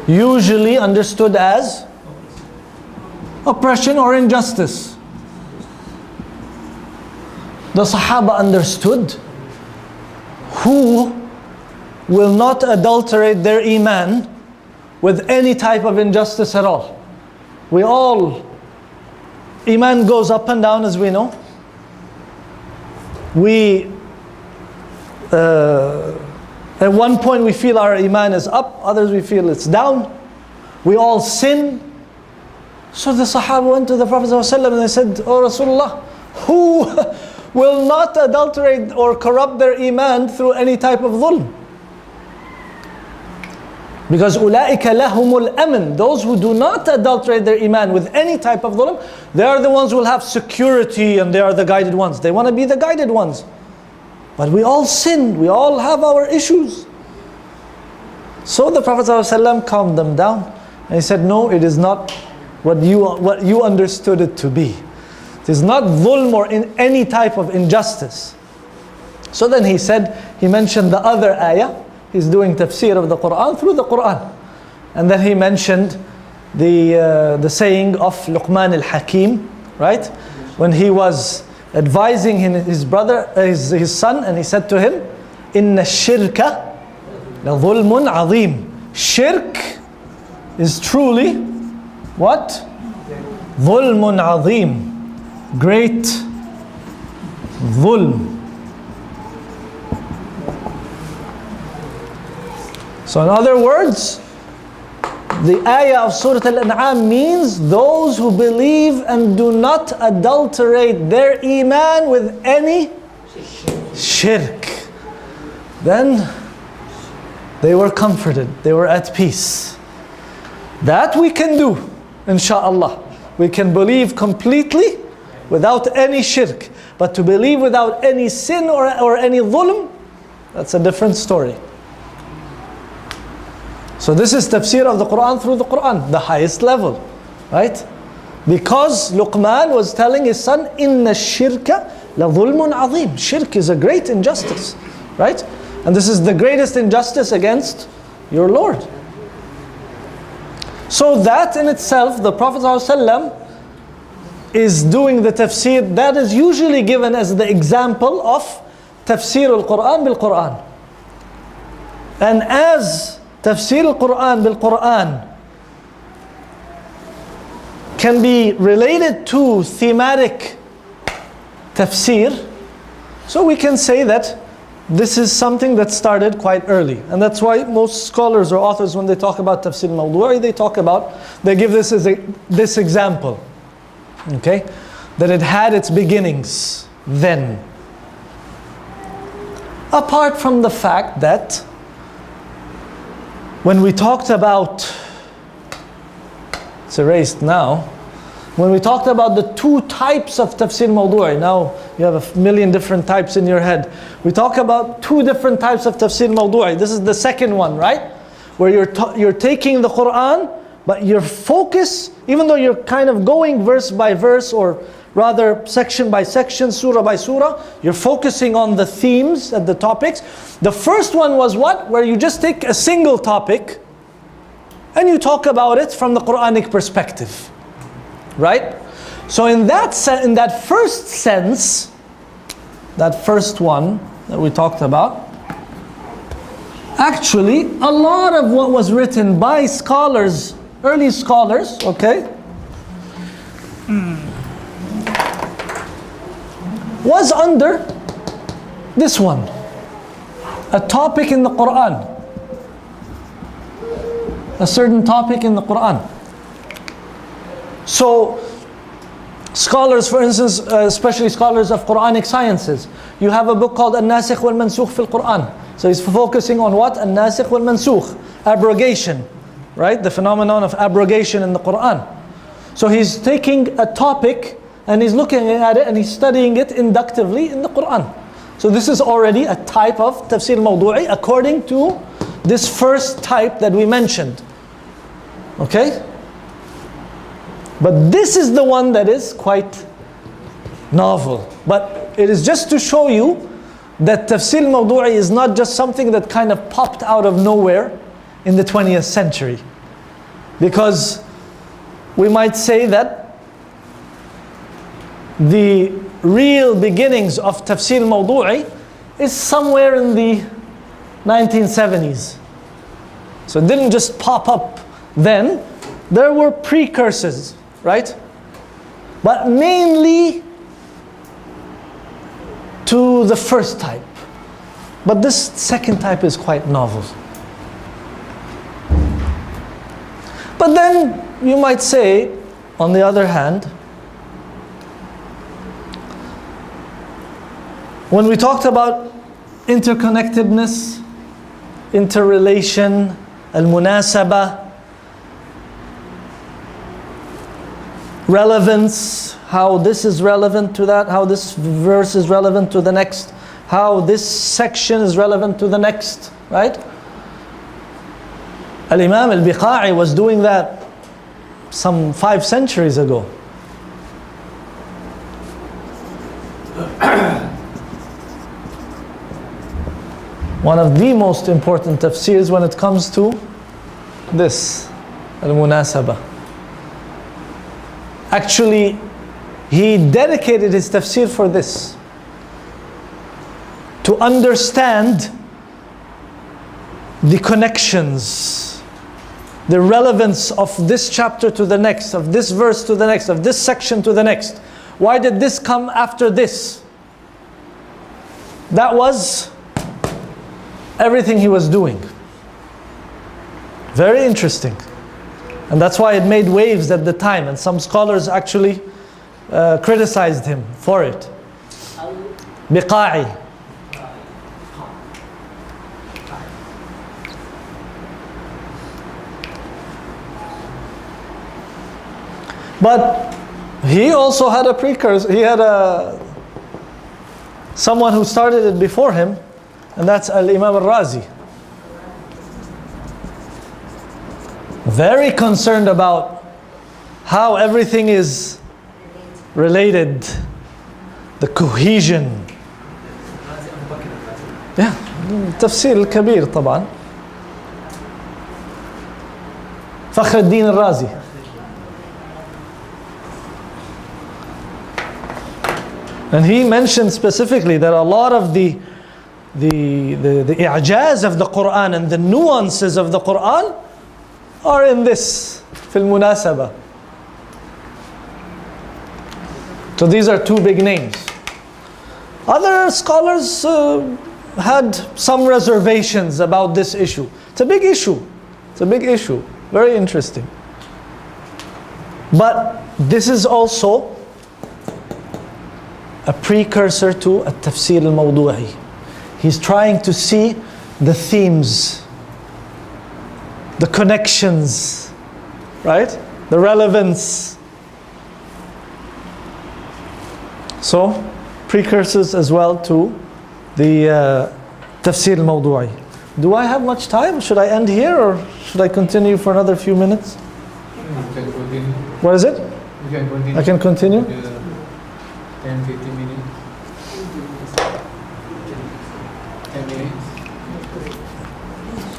A: usually understood as oppression or injustice. The Sahaba understood who will not adulterate their iman with any type of injustice at all. We all, iman goes up and down, as we know. We, at one point we feel our iman is up, others we feel it's down. We all sin. So the Sahaba went to the Prophet ﷺ and they said, "Oh Rasulullah, who will not adulterate or corrupt their iman through any type of dhulm?" Because أُولَٰئِكَ لَهُمُ الْأَمْنِ, those who do not adulterate their iman with any type of dhulm, they are the ones who will have security and they are the guided ones. They want to be the guided ones. But we all sin, we all have our issues. So the Prophet ﷺ calmed them down and he said, "No, it is not what you understood it to be. It is not dhulm or in any type of injustice." So then he mentioned the other ayah. He's doing tafsir of the Quran through the Quran. And then he mentioned the saying of Luqman al-Hakim, right? When he was advising his brother, his son, and he said to him, "Inna shirka la dhulmun azim." Shirk is truly what? Dhulmun azim. Great dhulm. So in other words, the ayah of Surah Al-An'am means those who believe and do not adulterate their iman with any shirk. Then they were comforted, they were at peace. That we can do, insha'Allah. We can believe completely without any shirk. But to believe without any sin or any dhulm, that's a different story. So this is tafsir of the Quran through the Quran, the highest level, right? Because Luqman was telling his son, "Inna shirka la dhulmun azim." Shirk is a great injustice, right? And this is the greatest injustice against your Lord. So that in itself, the Prophet ﷺ is doing the tafsir that is usually given as the example of tafsir al-Quran bil-Quran. And as tafsir al-Quran bil-Quran can be related to thematic tafsir, so we can say that this is something that started quite early. And that's why most scholars or authors, when they talk about tafsir Mawdui, they give this as this example. Okay? That it had its beginnings then. Apart from the fact that when we talked about, it's erased now, when we talked about the two types of tafsir Mawdui, now you have a million different types in your head. We talk about two different types of tafsir Mawdui. This is the second one, right? Where you're taking the Quran, but your focus, even though you're kind of going verse by verse, or rather section by section, surah by surah, you're focusing on the themes and the topics. The first one was what? Where you just take a single topic and you talk about it from the Quranic perspective. Right? So in that first sense, that first one that we talked about, actually a lot of what was written by scholars, early scholars, okay, was under this one, a topic in the Quran, a certain topic in the Quran. So scholars, for instance, especially scholars of Quranic sciences, you have a book called Al-Nasikh wal-Mansukh fil Quran. So he's focusing on what? Al-Nasikh wal-Mansukh, abrogation, right? The phenomenon of abrogation in the Quran. So he's taking a topic and he's looking at it and he's studying it inductively in the Quran. So this is already a type of tafsir Mawdu'i according to this first type that we mentioned. Okay? But this is the one that is quite novel. But it is just to show you that tafsir Mawdu'i is not just something that kind of popped out of nowhere in the 20th century. Because we might say that the real beginnings of tafsir Mawdu'i is somewhere in the 1970s. So it didn't just pop up then. There were precursors, right? But mainly to the first type. But this second type is quite novel. But then you might say, on the other hand, when we talked about interconnectedness, interrelation, al-munasaba, relevance, how this is relevant to that, how this verse is relevant to the next, how this section is relevant to the next, right? Al-Imam al-Biqa'i was doing that some 5 centuries ago. One of the most important tafseers when it comes to this, al-munasaba. Actually, he dedicated his tafsir for this. To understand the connections, the relevance of this chapter to the next, of this verse to the next, of this section to the next. Why did this come after this? That was everything he was doing. Very interesting. And that's why it made waves at the time, and some scholars actually criticized him for it. Biqa'i. But he also had a precursor. He had someone who started it before him, and that's Al-Imam al-Razi. Very concerned about how everything is related, the cohesion. Yeah, Tafseer al-Kabir طبعا. فخر الدين الرازي. And he mentioned specifically that a lot of the i'jaz of the Quran and the nuances of the Quran are in this, في المناسبة. So these are 2 big names. Other scholars had some reservations about this issue. It's a big issue. It's a big issue. Very interesting. But this is also a precursor to a Tafseer al-Mawdui. He's trying to see the themes, the connections, right? The relevance. So, precursors as well to the Tafseer al-Mawdui. Do I have much time? Should I end here or should I continue for another few minutes?
B: You can continue.
A: What is it?
B: You can continue.
A: I can continue?
B: 10, 15 minutes. 10 minutes.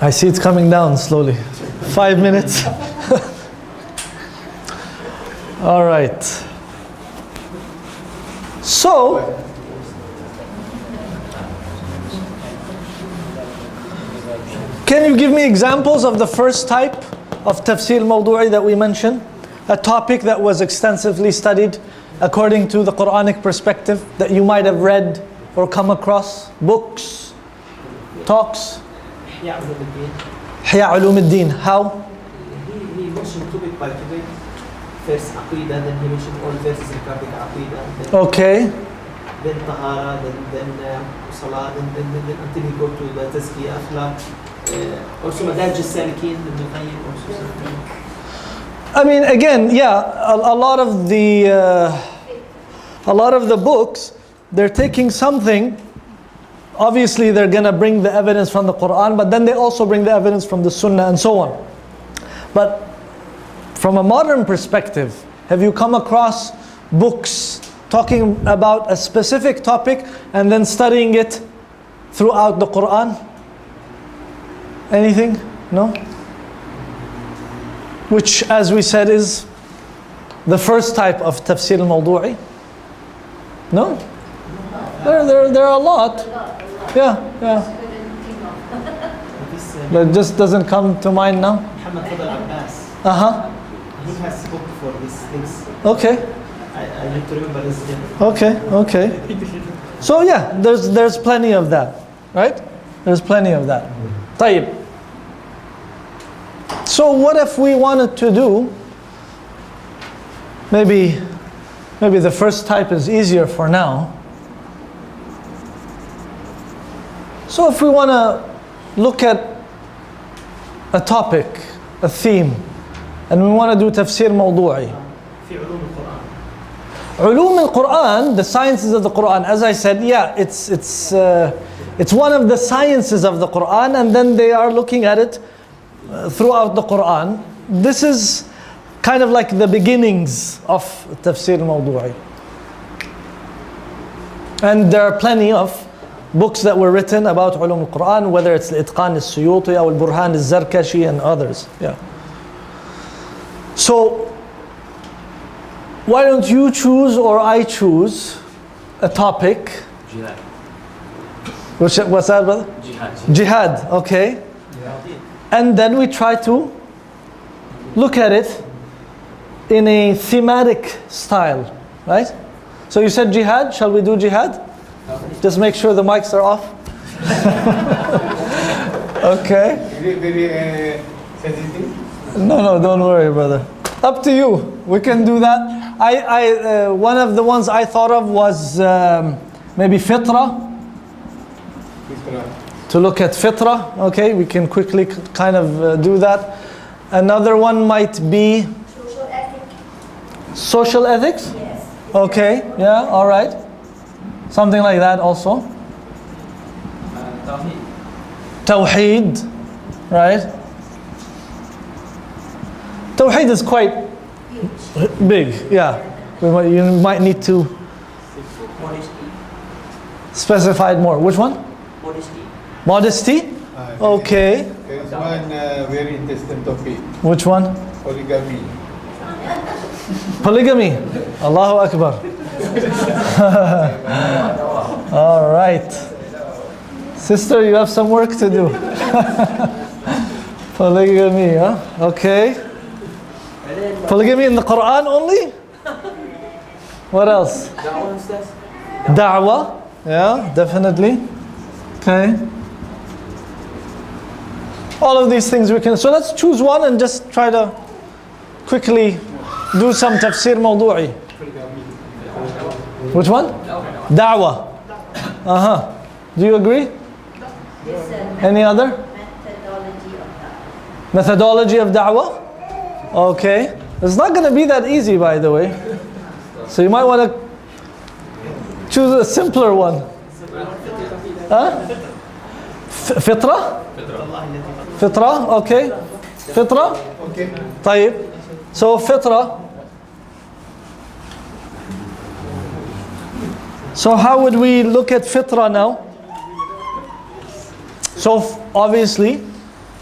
A: I see it's coming down slowly. 5 minutes. All right. So, can you give me examples of the first type of Tafseer al-Mawdui that we mentioned? A topic that was extensively studied according to the Quranic perspective that you might have read or come across, books, talks. Ihya Ulum al-Din. How?
F: He mentioned topic by topic. First Aqidah, then he mentioned all verses regarding Aqidah.
A: Okay.
F: Then Tahara, then Salah, then until he go to the Tazkiyah, Akhlaq. Also Madaj al-Salikin, Ibn Qayyim also something.
A: I mean, again, yeah, a lot of the books, they're taking something. Obviously, they're gonna bring the evidence from the Quran, but then they also bring the evidence from the Sunnah and so on. But from a modern perspective, have you come across books talking about a specific topic and then studying it throughout the Quran? Anything? No? Which, as we said, is the first type of Tafseer al-Mawdui. No? There are a lot. Yeah. But it just doesn't come to mind now.
F: Muhammad Fadl Abbas. He has book for these things.
A: Okay.
F: I need to remember his name.
A: Okay. So yeah, there's plenty of that, right? There's plenty of that. طيب. So what if we wanted to do, maybe the first type is easier for now. So if we want to look at a topic, a theme, and we want to do tafsir mawdu'i.
F: في علوم القرآن.
A: علوم القرآن, the sciences of the Quran, as I said, yeah, it's one of the sciences of the Quran, and then they are looking at it throughout the Quran. This is kind of like the beginnings of tafsir mawdu'i. And there are plenty of books that were written about علوم القرآن, whether it's الإتقان السيوطي or البرهان الزركشي and others. Yeah. So why don't you choose or I choose a topic?
E: Jihad.
A: What's that, brother?
E: Jihad.
A: Jihad, okay. And then we try to look at it in a thematic style, right? So you said jihad, shall we do jihad? Just make sure the mics are off. Okay.
B: Is it very sensitive?
A: No, don't worry, brother. Up to you. We can do that. One of the ones I thought of was maybe fitra. To look at fitra. Okay, we can quickly kind of do that. Another one might be
D: Social ethics.
A: social ethics.
D: Yes.
A: Okay, yeah, all right. Something like that also. Tawheed, right? Tawheed is quite big, yeah. You might need to
F: Modesty.
A: specify it more. Which one?
F: Modesty.
A: Modesty? Okay.
B: There is one very interesting topic,
A: Which one?
B: polygamy.
A: Polygamy. Allahu Akbar. All right. Sister, you have some work to do. Polygamy, huh? Okay. Polygamy in the Quran only? What else? Da'wah. Yeah, definitely. Okay. All of these things we can. So let's choose one and just try to quickly do some tafsir mawdu'i. Which one? Da'wah. Uh-huh. Do you agree?
D: This
A: Any other?
D: methodology of that.
A: Methodology of da'wah? Okay. It's not going to be that easy, by the way. So you might want to choose a simpler one. Huh? Fitra? Fitra? Okay. Fitra?
B: Okay.
A: طيب. So fitra. So how would we look at fitra now? So obviously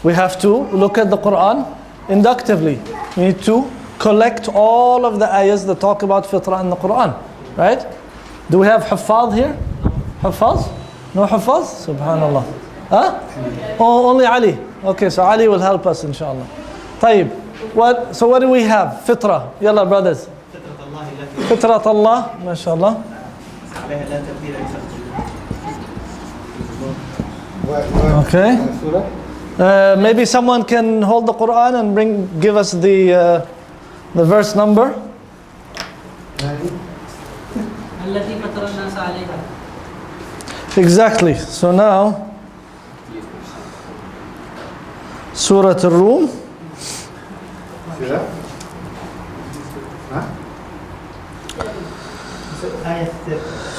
A: we have to look at the Quran inductively. We need to collect all of the ayahs that talk about fitra in the Quran, right? Do we have huffaz here? Huffaz? No huffaz? Subhanallah. Huh? Oh, only Ali. Okay, so Ali will help us inshallah. طيب. So what do we have? Fitra. Yalla brothers. Fitrat Allah. MashaAllah. Okay. Maybe someone can hold the Quran and give us the verse number.
F: التي فطر الناس عليها.
A: Exactly. So now, Surah Al-Rum.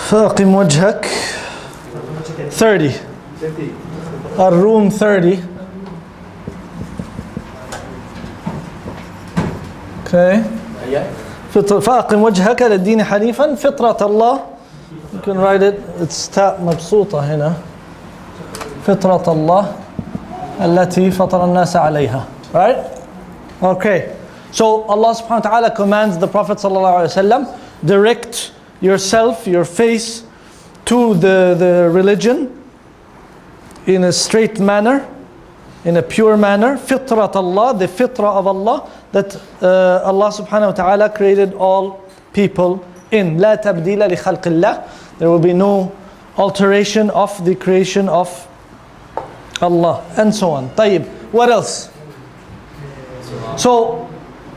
A: فأقم وجهك 30. Al-Rum 30. Okay. فأقم وجهك للدين حنيفا فطرة الله. You can write it. It's تاء مبسوطة هنا. فطرة الله التي فطر الناس عليها. Right? Okay. So Allah subhanahu wa ta'ala commands the Prophet sallallahu alaihi wasallam, direct yourself, your face to the religion in a straight manner, in a pure manner. Fitrat Allah, the fitrah of Allah, that Allah subhanahu wa ta'ala created all people in. لا تبديل لخلق الله. There will be no alteration of the creation of Allah, and so on. طيب, what else? So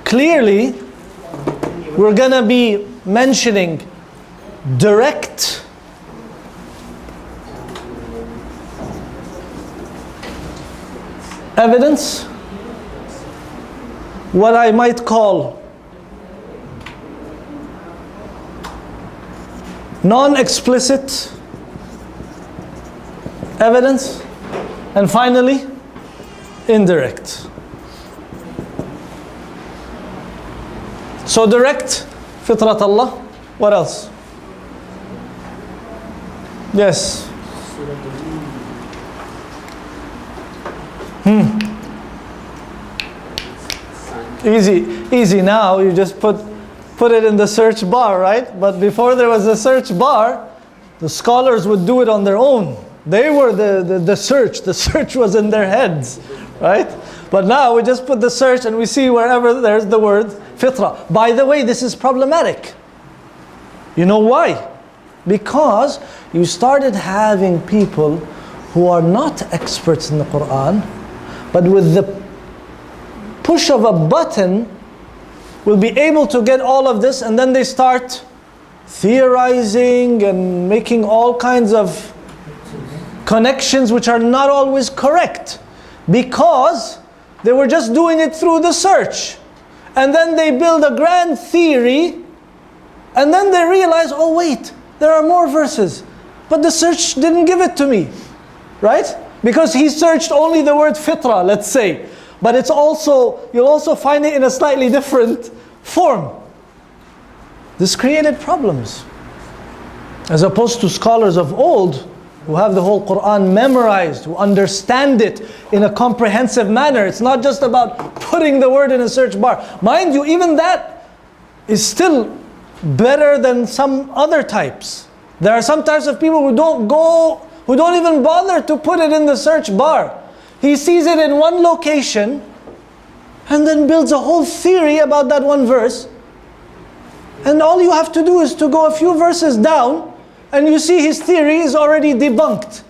A: clearly we're gonna be mentioning direct evidence, what I might call non-explicit evidence, and finally indirect. So direct, fitrat Allah. What else? Yes. Easy now. You just put it in the search bar, right? But before there was a search bar, the scholars would do it on their own. They were the search. The search was in their heads, right? But now we just put the search and we see wherever there's the word fitra. By the way, this is problematic. You know why? Because you started having people who are not experts in the Quran, but with the push of a button will be able to get all of this, and then they start theorizing and making all kinds of connections which are not always correct, because they were just doing it through the search. And then they build a grand theory, and then they realize, oh wait, there are more verses, but the search didn't give it to me, right? Because he searched only the word fitra, let's say, but it's also, you'll also find it in a slightly different form. This created problems. As opposed to scholars of old, who have the whole Quran memorized, who understand it in a comprehensive manner. It's not just about putting the word in a search bar. Mind you, even that is still better than some other types. There are some types of people who don't even bother to put it in the search bar. He sees it in one location and then builds a whole theory about that one verse. And all you have to do is to go a few verses down, and you see his theory is already debunked.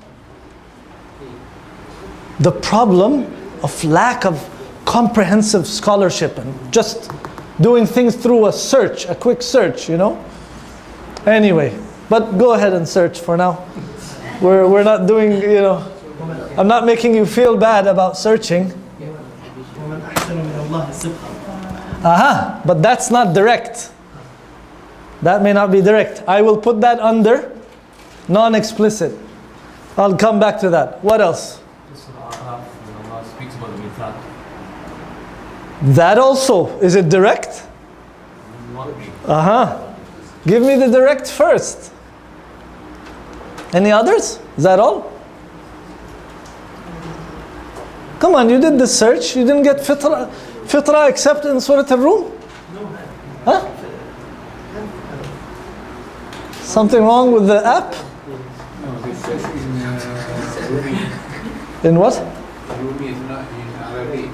A: The problem of lack of comprehensive scholarship and just doing things through a search, a quick search, you know. Anyway, but go ahead and search for now. We're not doing, you know, I'm not making you feel bad about searching. Aha, but that's not direct. That may not be direct. I will put that under non-explicit. I'll come back to that. What else?
E: Allah speaks about the mithaq.
A: That also, is it direct? Aha. Give me the direct first. Any others? Is that all? Come on, you did the search. You didn't get fitra except in Surah Al-Rum? Huh? Something wrong with the app?
B: No, this says in Rumi.
A: In what?
B: Rumi is not in Arabic.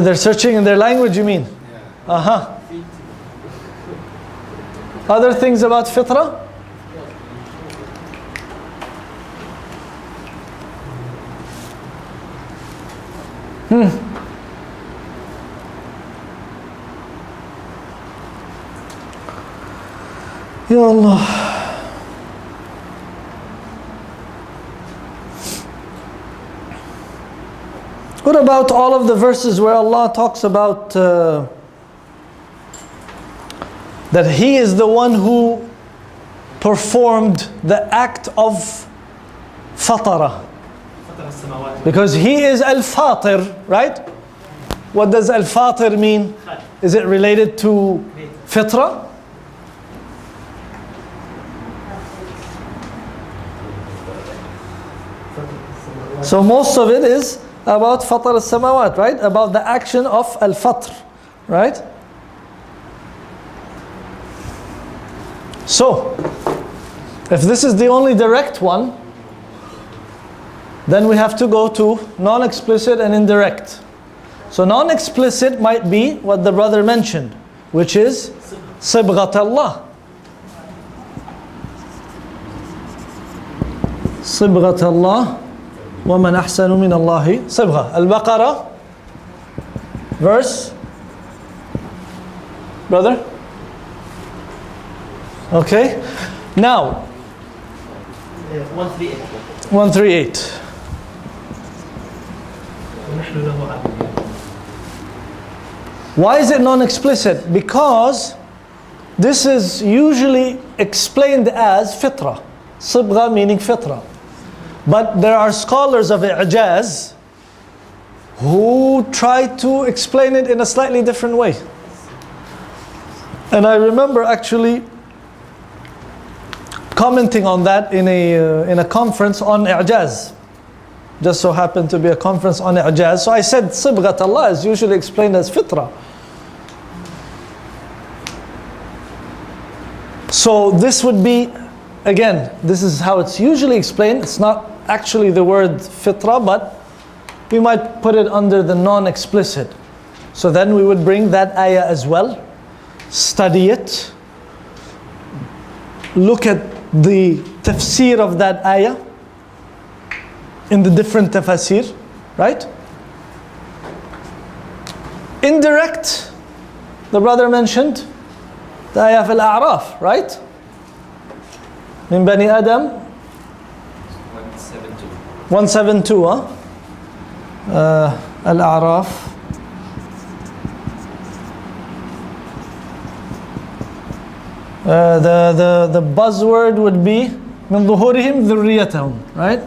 A: They're searching in their language, you mean?
B: Yeah.
A: Aha. Other things about fitra? Ya Allah. What about all of the verses where Allah talks about that He is the one who performed the act of fatara? Because He is al-fatir, right? What does al-fatir mean? Is it related to fitra? So most of it is about fatar al-samawat, right? About the action of al-fatr, right? So, if this is the only direct one, then we have to go to non-explicit and indirect. So non-explicit might be what the brother mentioned, which is Sibghat Allah. صبغة الله ومن أحسن من الله صبغة. Al-Baqarah, verse, brother? Okay, now
F: 138.
A: 138.
F: ونحن له عابدون.
A: Why is it non-explicit? Because this is usually explained as fitra. Sibgha meaning fitra. But there are scholars of i'jaz who try to explain it in a slightly different way. And I remember actually commenting on that in a conference on i'jaz. Just so happened to be a conference on i'jaz. So I said Sibghat Allah is usually explained as fitra. So this would be, again, this is how it's usually explained. It's not actually the word fitra, but we might put it under the non-explicit. So then we would bring that ayah as well, study it, look at the tafseer of that ayah in the different tafsir, right? Indirect, the brother mentioned the ayah of Al-A'raf, right? Min Bani Adam 172, huh? Al-A'raf. The buzzword would be من ظهورهم ذريتهم, right?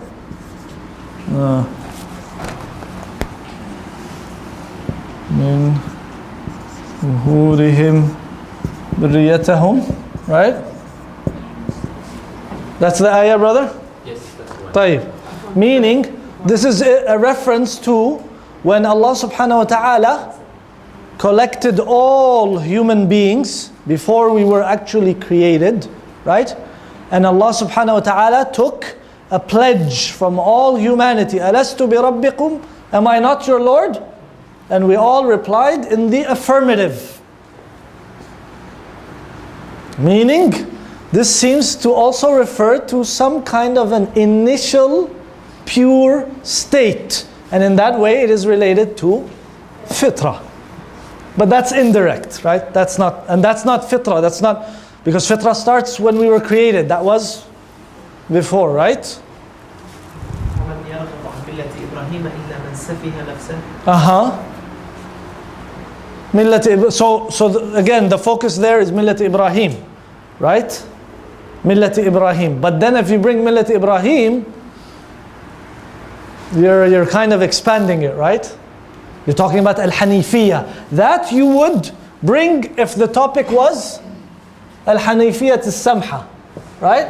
A: من ظهورهم ذريتهم, right? That's the ayah, brother?
E: Yes, that's the one.
A: طيب. Meaning, this is a reference to when Allah subhanahu wa ta'ala collected all human beings before we were actually created, right? And Allah subhanahu wa ta'ala took a pledge from all humanity. Alastu bi rabbikum? Am I not your Lord? And we all replied in the affirmative. Meaning, this seems to also refer to some kind of an initial pure state. And in that way, it is related to fitrah. But that's indirect, right? That's not fitrah. That's not, because fitrah starts when we were created. That was before, right?
F: ومن يرغب عن ملة إبراهيم إلا من سفه نفسه.
A: So again, the focus there is Millat Ibrahim, right? Millat Ibrahim. But then if you bring Millat Ibrahim, you're kind of expanding it, right? You're talking about Al-Hanifiyya. That you would bring if the topic was Al-Hanifiyya As-Samha, right?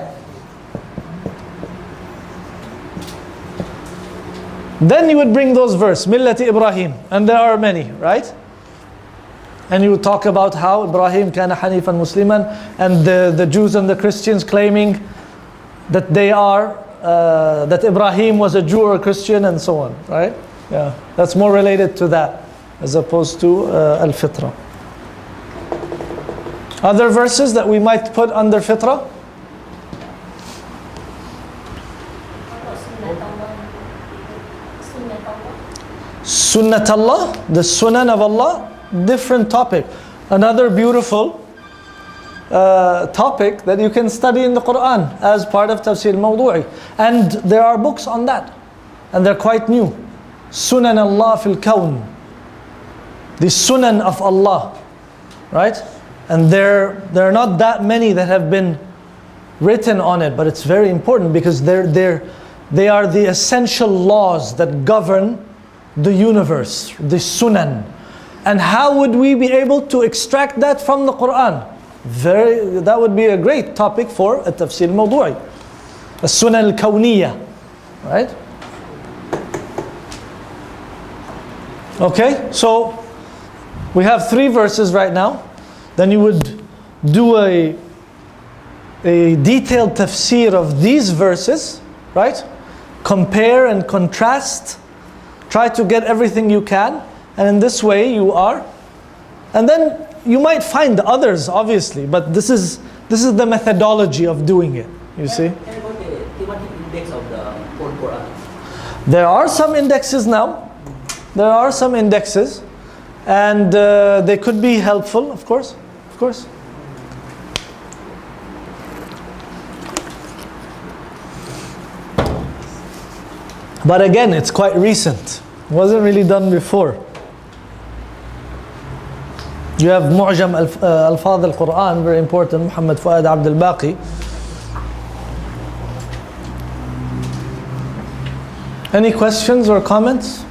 A: Then you would bring those verses, Millat Ibrahim, and there are many, right? And you would talk about how Ibrahim kana hanifan musliman, and the Jews and the Christians claiming that they are, that Ibrahim was a Jew or a Christian and so on, right? Yeah, that's more related to that as opposed to al-fitra. Other verses that we might put under fitra? Sunnat Allah, the Sunan of Allah, different topic. Another beautiful topic that you can study in the Quran as part of Tafseer Mawdui. And there are books on that. And they're quite new. Sunan Allah fil Kawn. The Sunan of Allah. Right? And there are not that many that have been written on it, but it's very important because they are the essential laws that govern the universe, the Sunan. And how would we be able to extract that from the Quran? That would be a great topic for a Tafsir Mawdui. A Sunan al-Kawniyya. Right? Okay, so we have 3 verses right now. Then you would do a detailed tafsir of these verses, right? Compare and contrast. Try to get everything you can. And in this way you are. And then you might find others, obviously. But this is the methodology of doing it. You see?
G: And about the
F: thematic index of the whole Quran?
A: There are some indexes now. There are some indexes, and they could be helpful, of course. Of course. But again, it's quite recent. It wasn't really done before. You have Mu'jam Alfaz al-Quran, very important, Muhammad Fuad Abd al-Baqi. Any questions or comments?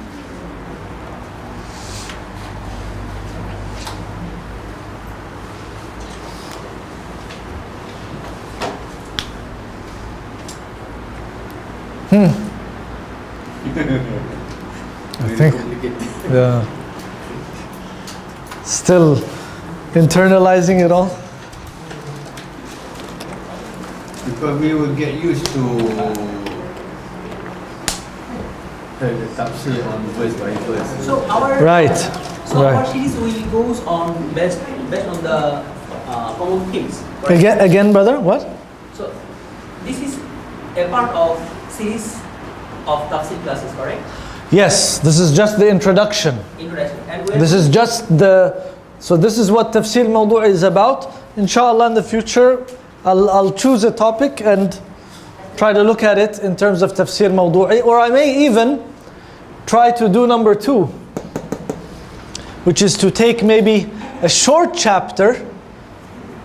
A: I think, yeah. Still internalizing it all.
B: Because we will get used to the tafsir on verse by verse.
F: So our
A: Right.
F: our series will goes on based on the common themes. Right?
A: Again, brother, what?
F: So this is a part of series of tafsir classes, correct?
A: Yes, this is just the introduction.
F: Introduction. And
A: This is just so this is what Tafsir Mawdui is about. Inshallah, in the future, I'll choose a topic and try to look at it in terms of Tafsir Mawdui, or I may even try to do number 2, which is to take maybe a short chapter,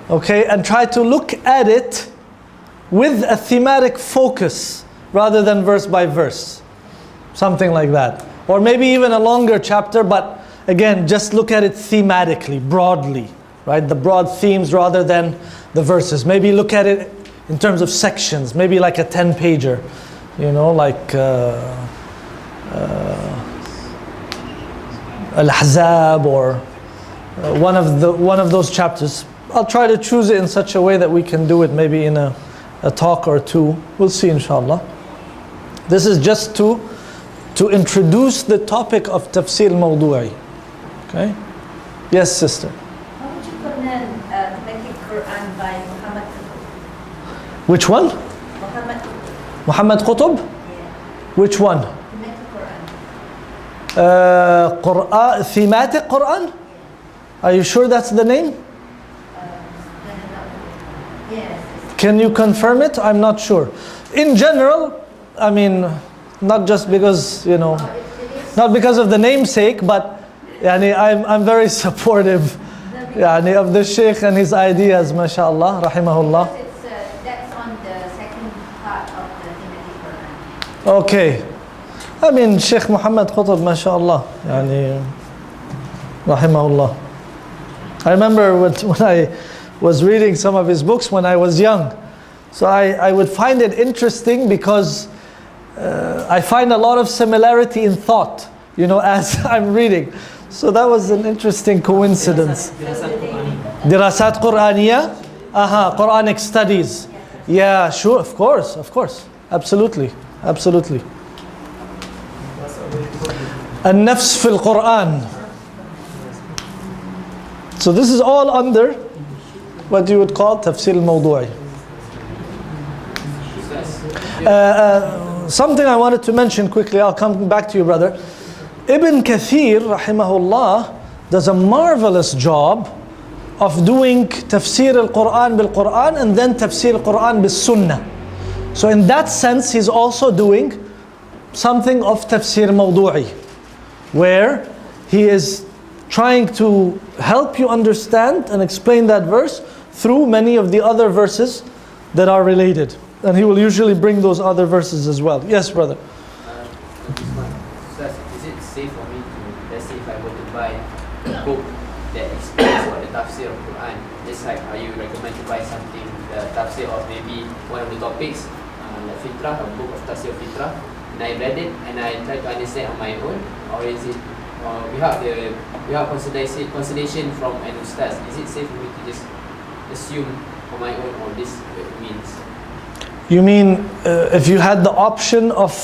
A: okay, and try to look at it with a thematic focus rather than verse by verse. Something like that. Or maybe even a longer chapter, but again, just look at it thematically, broadly, right? The broad themes rather than the verses. Maybe look at it in terms of sections, maybe like a 10-pager, you know, like Al-Ahzab or one of those chapters. I'll try to choose it in such a way that we can do it maybe in a talk or 2. We'll see, inshallah. This is just to introduce the topic of Tafsir Mawdui. Okay? Yes, sister.
D: How would you pronounce Thematic Quran by Muhammad Qutb?
A: Which one?
D: Muhammad Qutb.
A: Muhammad Qutb?
D: Yeah.
A: Which one?
D: Thematic Quran.
A: Thematic Quran? Are you sure that's the name?
D: Yes.
A: Can you confirm it? I'm not sure. In general, I mean, not just because, you know, not because of the namesake, but I'm very supportive of the Shaykh and his ideas, mashallah, rahimahullah.
D: That's on the second part of the Thematic Quran.
A: Okay. I mean, Shaykh Muhammad Qutb, mashallah, rahimahullah. I remember when I was reading some of his books when I was young. So I would find it interesting because I find a lot of similarity in thought, you know, as I'm reading. So that was an interesting coincidence. Dirasat Qur'aniya? Quranic studies. Yeah, sure, of course. Absolutely. An-Nafs fil Quran. So this is all under what you would call Tafsir al-Mawdui. Something I wanted to mention quickly, I'll come back to you, brother. Ibn Kathir, rahimahullah, does a marvelous job of doing Tafsir al-Quran bil-Quran and then Tafsir al-Quran bil-Sunnah. So in that sense, he's also doing something of Tafsir Mawdui, where he is trying to help you understand and explain that verse through many of the other verses that are related. And he will usually bring those other verses as well. Yes, brother.
E: Is it safe for me to, let's say if I were to buy a book that explains what the tafsir of Quran, just like how you recommend to buy something, the tafsir of maybe one of the topics, like Fitrah, a book of tafsir of Fitrah, and I read it and I try to understand on my own, or is it we have consultation from an ustaz? Is it safe for me to just assume on my own or this means?
A: You mean if you had the option of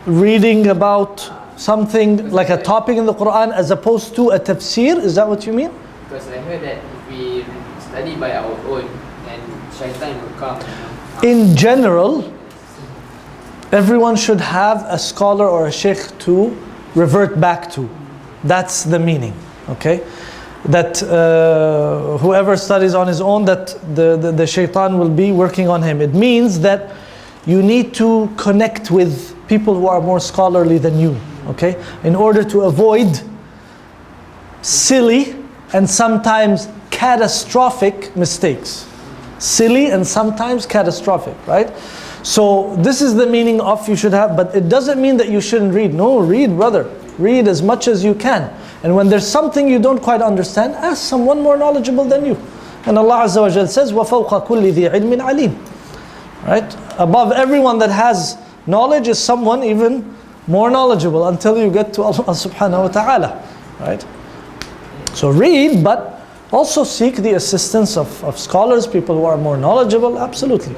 A: reading about something like a topic in the Quran as opposed to a tafsir? Is that what you mean?
E: Because I heard that if we study by our own, then shaitan will come.
A: In general, Everyone should have a scholar or a sheikh to revert back to. That's the meaning, okay? That whoever studies on his own, that the shaitan will be working on him. It means that you need to connect with people who are more scholarly than you, okay? In order to avoid silly and sometimes catastrophic mistakes. Silly and sometimes catastrophic, right? So this is the meaning of you should have, but it doesn't mean that you shouldn't read. No, read, brother. Read as much as you can. And when there's something you don't quite understand, ask someone more knowledgeable than you. And Allah Azza wa Jal says, وَفَوْقَ كُلِّ ذِي عِلْمٍ عَلِيمٍ. Right? Above everyone that has knowledge is someone even more knowledgeable until you get to Allah subhanahu wa ta'ala. Right? So read, but also seek the assistance of scholars, people who are more knowledgeable, absolutely.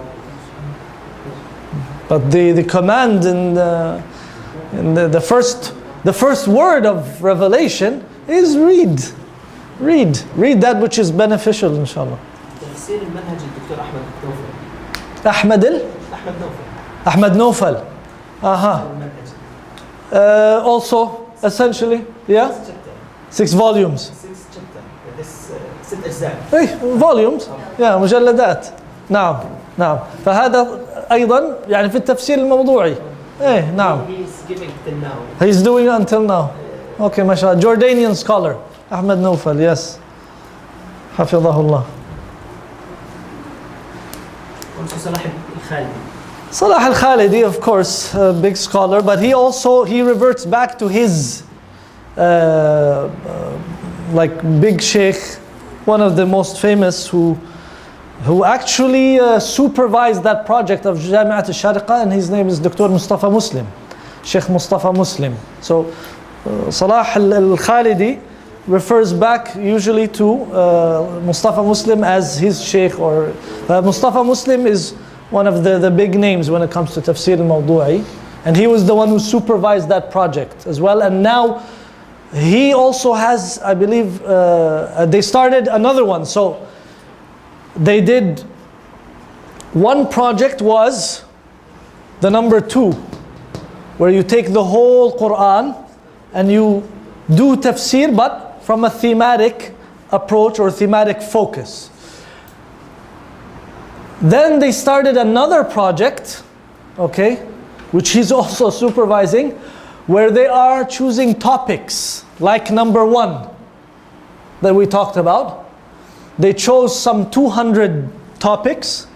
A: But the command in the first word of revelation is read. Read that which is beneficial, inshallah.
F: تفسير المنهج الدكتور أحمد نوفل.
A: Ahmad Nofal. Also, essentially, yeah? 6 volumes.
F: 6 chapter. This 6 أجزاء.
A: volumes. Yeah, مجلدات. نعم. فهذا أيضا يعني في التفسير الموضوعي. نعم.
F: He's giving till now.
A: He's doing it until now. Okay, mashallah. Jordanian scholar. Ahmad Nofal, yes. Hafidhahullah.
F: Also Salah al-Khalidi.
A: Salah al-Khalidi, of course, a big scholar, but he reverts back to his like big sheikh, one of the most famous who actually supervised that project of Jami'at al-Shariqa, and his name is Dr. Mustafa Muslim, Sheikh Mustafa Muslim. So Salah al-Khalidi refers back usually to Mustafa Muslim as his sheikh, or Mustafa Muslim is one of the big names when it comes to Tafseer al-Mawdui, and he was the one who supervised that project as well. And now he also has, I believe, they started another one. So they did, one project was the number 2, where you take the whole Quran and you do tafsir, but from a thematic approach or thematic focus. Then they started another project, okay, which he's also supervising, where they are choosing topics, like number 1 that we talked about. They chose some 200 topics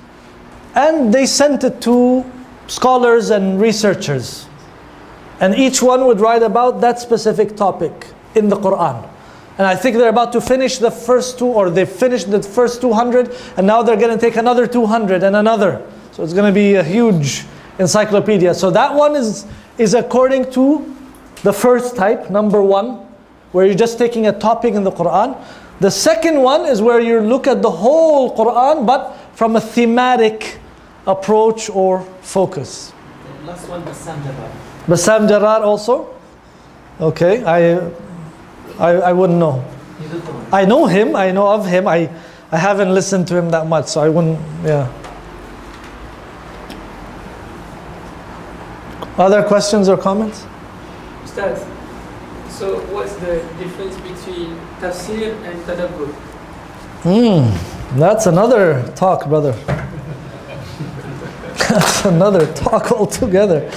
A: and they sent it to scholars and researchers. And each one would write about that specific topic in the Quran. And I think they're about to finish the first 2, or they finished the first 200, and now they're going to take another 200 and another. So it's going to be a huge encyclopedia. So that one is according to the first type, number 1, where you're just taking a topic in the Quran. The second one is where you look at the whole Quran, but from a thematic approach or focus.
F: The last one, Bassam Jarrar.
A: Bassam Jarrar also? Okay, I wouldn't know.
F: You don't know.
A: I know him, I know of him. I haven't listened to him that much, so I wouldn't, yeah. Other questions or comments?
C: Ustaz, so what's the difference between tafsir and tadabbur?
A: That's another talk, brother. That's another talk altogether.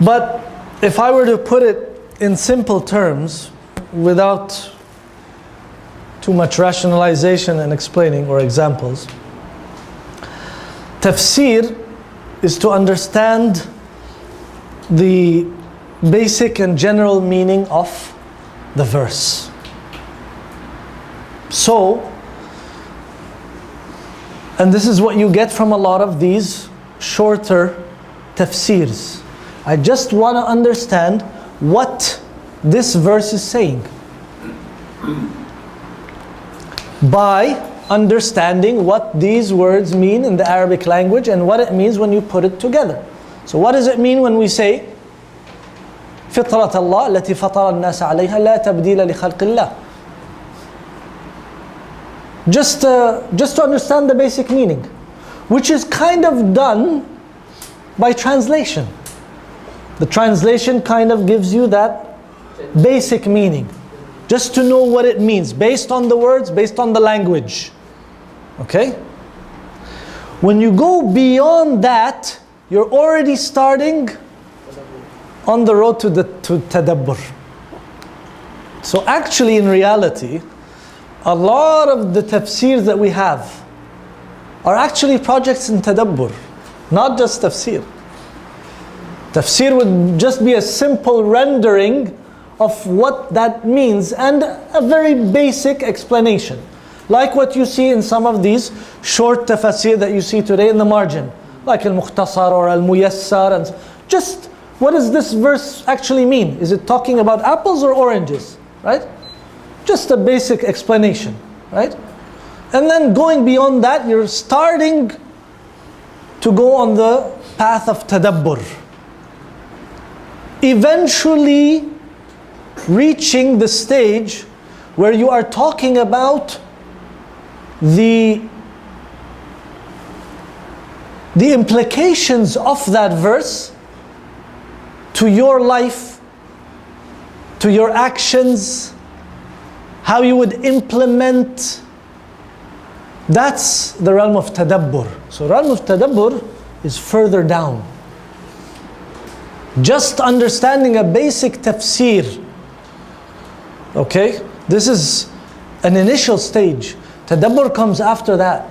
A: But if I were to put it in simple terms, without too much rationalization and explaining or examples, tafsir is to understand the basic and general meaning of the verse. So, and this is what you get from a lot of these shorter tafsirs. I just want to understand what this verse is saying by understanding what these words mean in the Arabic language and what it means when you put it together. So what does it mean when we say فطرة الله التي فطر الناس عليها لا تبديل لخلق الله? Just to understand the basic meaning. which is kind of done by translation. The translation kind of gives you that basic meaning, just to know what it means, based on the words, based on the language. Okay? When you go beyond that, you're already starting on the road to tadabbur. So actually, in reality, a lot of the tafseers that we have are actually projects in tadabbur, not just tafsir. Tafsir would just be a simple rendering of what that means and a very basic explanation. Like what you see in some of these short tafsir that you see today in the margin, like al-Mukhtasar or al-Muyassar, and just what does this verse actually mean? Is it talking about apples or oranges? Right? Just a basic explanation, right? And then going beyond that, you're starting to go on the path of tadabbur. Eventually reaching the stage where you are talking about the implications of that verse to your life, to your actions, how you would implement. That's the realm of tadabbur. So realm of tadabbur is further down. Just understanding a basic tafsir. Okay? This is an initial stage. Tadabbur comes after that.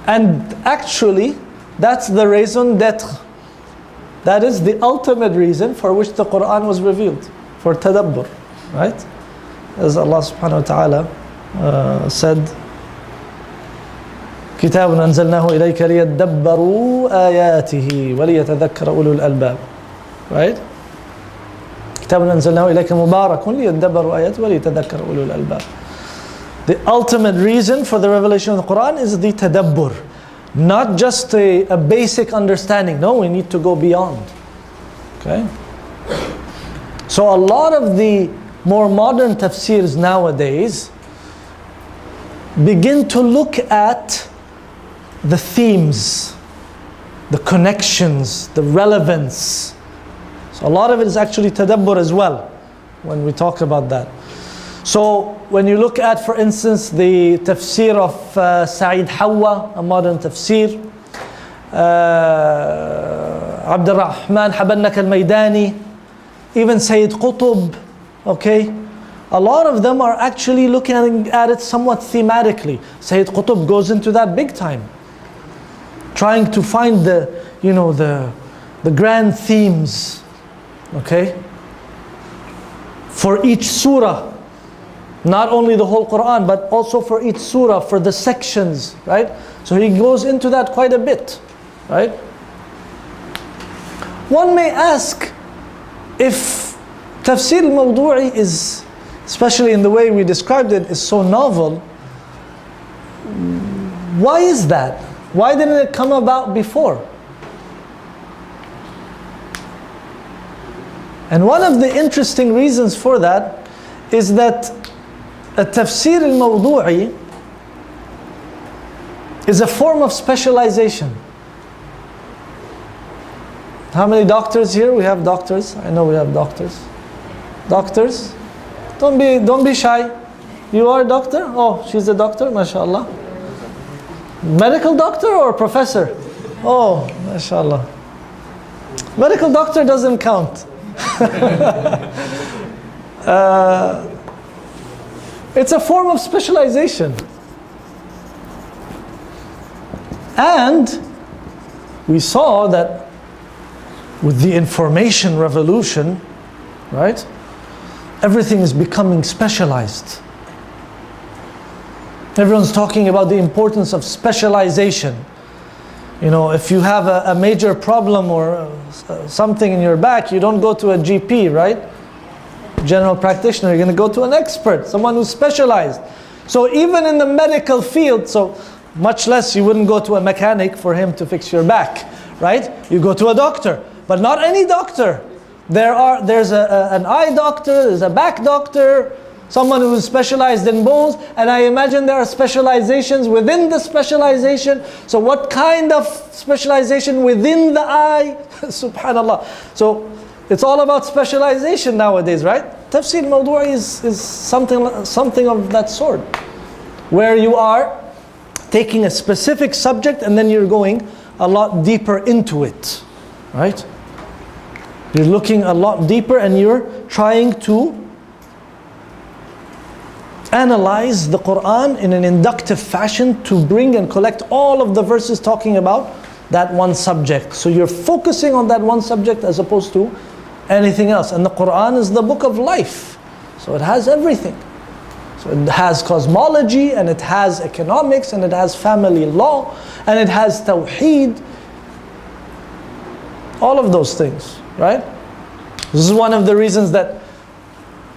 A: And actually, that's the raison d'être. That is the ultimate reason for which the Quran was revealed. For tadabbur. Right? As Allah subhanahu wa ta'ala said, كتاب أنزلناه إليك ليدبروا آياته وليتذكر أولو الألباب. Right? كتاب أنزلناه إليك مبارك ليدبروا آياته وليتذكر أولو الألباب. The ultimate reason for the revelation of the Quran is the tadabbur. Not just a basic understanding. No, we need to go beyond. Okay? So a lot of the more modern tafsirs nowadays begin to look at the themes, the connections, the relevance. So a lot of it is actually tadabbur as well when we talk about that. So when you look at, for instance, the tafsir of Sa'id Hawa, a modern tafsir, Abd al-Rahman Habannaka al-Maydani, even Sayyid Qutb, okay? A lot of them are actually looking at it somewhat thematically. Sayyid Qutb goes into that big time, trying to find the grand themes, okay? For each surah. Not only the whole Quran, but also for each surah, for the sections, right? So he goes into that quite a bit, right? One may ask if Tafsir al-Mawdui is, especially in the way we described it, is so novel. Why is that? Why didn't it come about before? And one of the interesting reasons for that is that a tafsir al-Mawdu'i is a form of specialization. How many doctors here? We have doctors. I know we have doctors. Doctors? Don't be shy. You are a doctor? Oh, she's a doctor, mashallah. Medical doctor or professor? Oh, mashallah. Medical doctor doesn't count. It's a form of specialization. And we saw that with the information revolution, right? Everything is becoming specialized. Everyone's talking about the importance of specialization. You know, if you have a major problem or something in your back, you don't go to a GP, right? General practitioner, you're going to go to an expert, someone who's specialized. So even in the medical field, so much less you wouldn't go to a mechanic for him to fix your back, right? You go to a doctor, but not any doctor. There's an eye doctor, there's a back doctor, Someone who is specialized in bones, and I imagine there are specializations within the specialization. So what kind of specialization within the eye? Subhanallah. So it's all about specialization nowadays, right? Tafseer Mawdui is something of that sort, where you are taking a specific subject and then you're going a lot deeper into it, right? You're looking a lot deeper and you're trying to analyze the Quran in an inductive fashion to bring and collect all of the verses talking about that one subject. So you're focusing on that one subject as opposed to anything else. And the Quran is the book of life. So it has everything. So it has cosmology, and it has economics, and it has family law, and it has tawheed. All of those things, right? This is one of the reasons that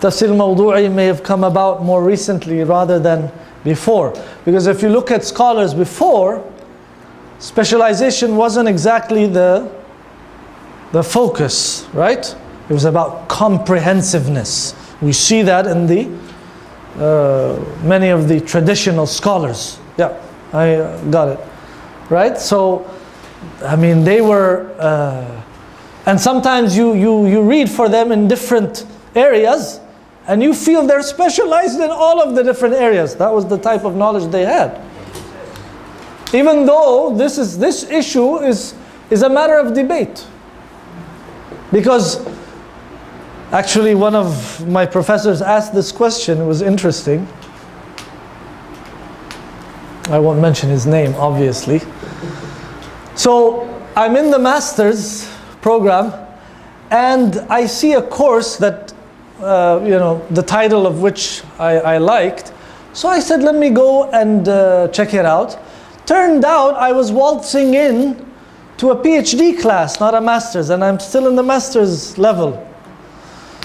A: Tafsir Mawdui may have come about more recently rather than before. Because if you look at scholars before, specialization wasn't exactly the focus, right? It was about comprehensiveness. We see that in the many of the traditional scholars. Yeah, I got it. Right? So, I mean, they were, and sometimes you read for them in different areas, and you feel they're specialized in all of the different areas. That was the type of knowledge they had. Even though this issue is a matter of debate. Because actually one of my professors asked this question. It was interesting. I won't mention his name, obviously. So I'm in the master's program, and I see a course that the title of which I liked. So I said, let me go and check it out. Turned out I was waltzing in to a PhD class, not a master's, and I'm still in the master's level.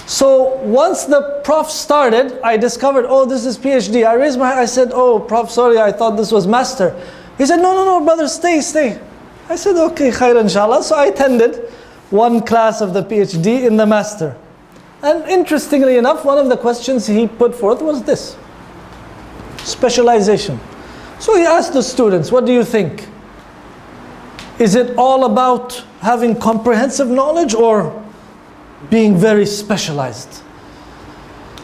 A: So once the prof started, I discovered, oh, this is PhD. I raised my hand, I said, oh, prof, sorry, I thought this was master. He said, no, brother, stay. I said, okay, khair inshallah. So I attended one class of the PhD in the master. And interestingly enough, one of the questions he put forth was this: specialization. So he asked the students, what do you think? Is it all about having comprehensive knowledge or being very specialized?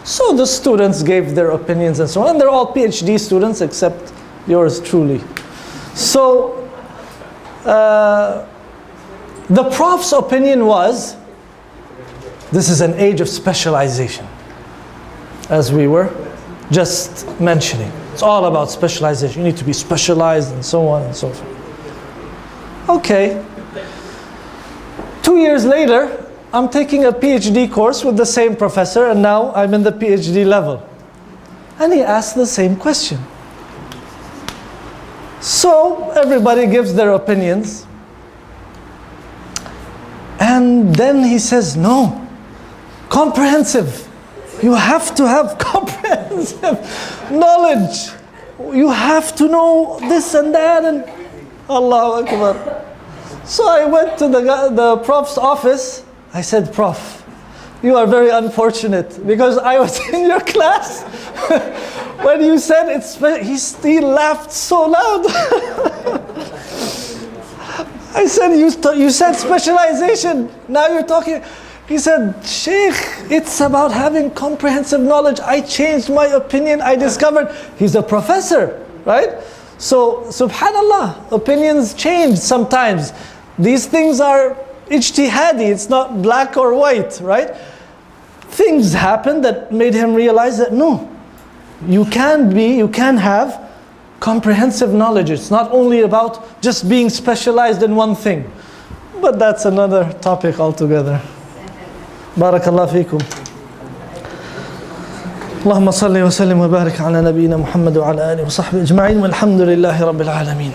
A: So the students gave their opinions and so on. And they're all PhD students except yours truly. So the prof's opinion was, this is an age of specialization, as we were just mentioning. It's all about specialization. You need to be specialized and so on and so forth. Okay. 2 years later, I'm taking a PhD course with the same professor, and now I'm in the PhD level. And he asked the same question. So everybody gives their opinions. And then he says, no, comprehensive. You have to have comprehensive knowledge. You have to know this and that, and Allahu Akbar. So I went to the prof's office. I said, Prof, you are very unfortunate, because I was in your class when you said he laughed so loud. I said, you said specialization, now you're talking. He said, Shaykh, it's about having comprehensive knowledge. I changed my opinion. I discovered he's a professor, right? So, subhanallah, opinions change sometimes. These things are ijtihadi, it's not black or white, right? Things happened that made him realize that no, you can have comprehensive knowledge. It's not only about just being specialized in one thing. But that's another topic altogether. Barakallahu feekum. اللهم صل وسلم وبارك على نبينا محمد وعلى آله وصحبه أجمعين والحمد لله رب العالمين.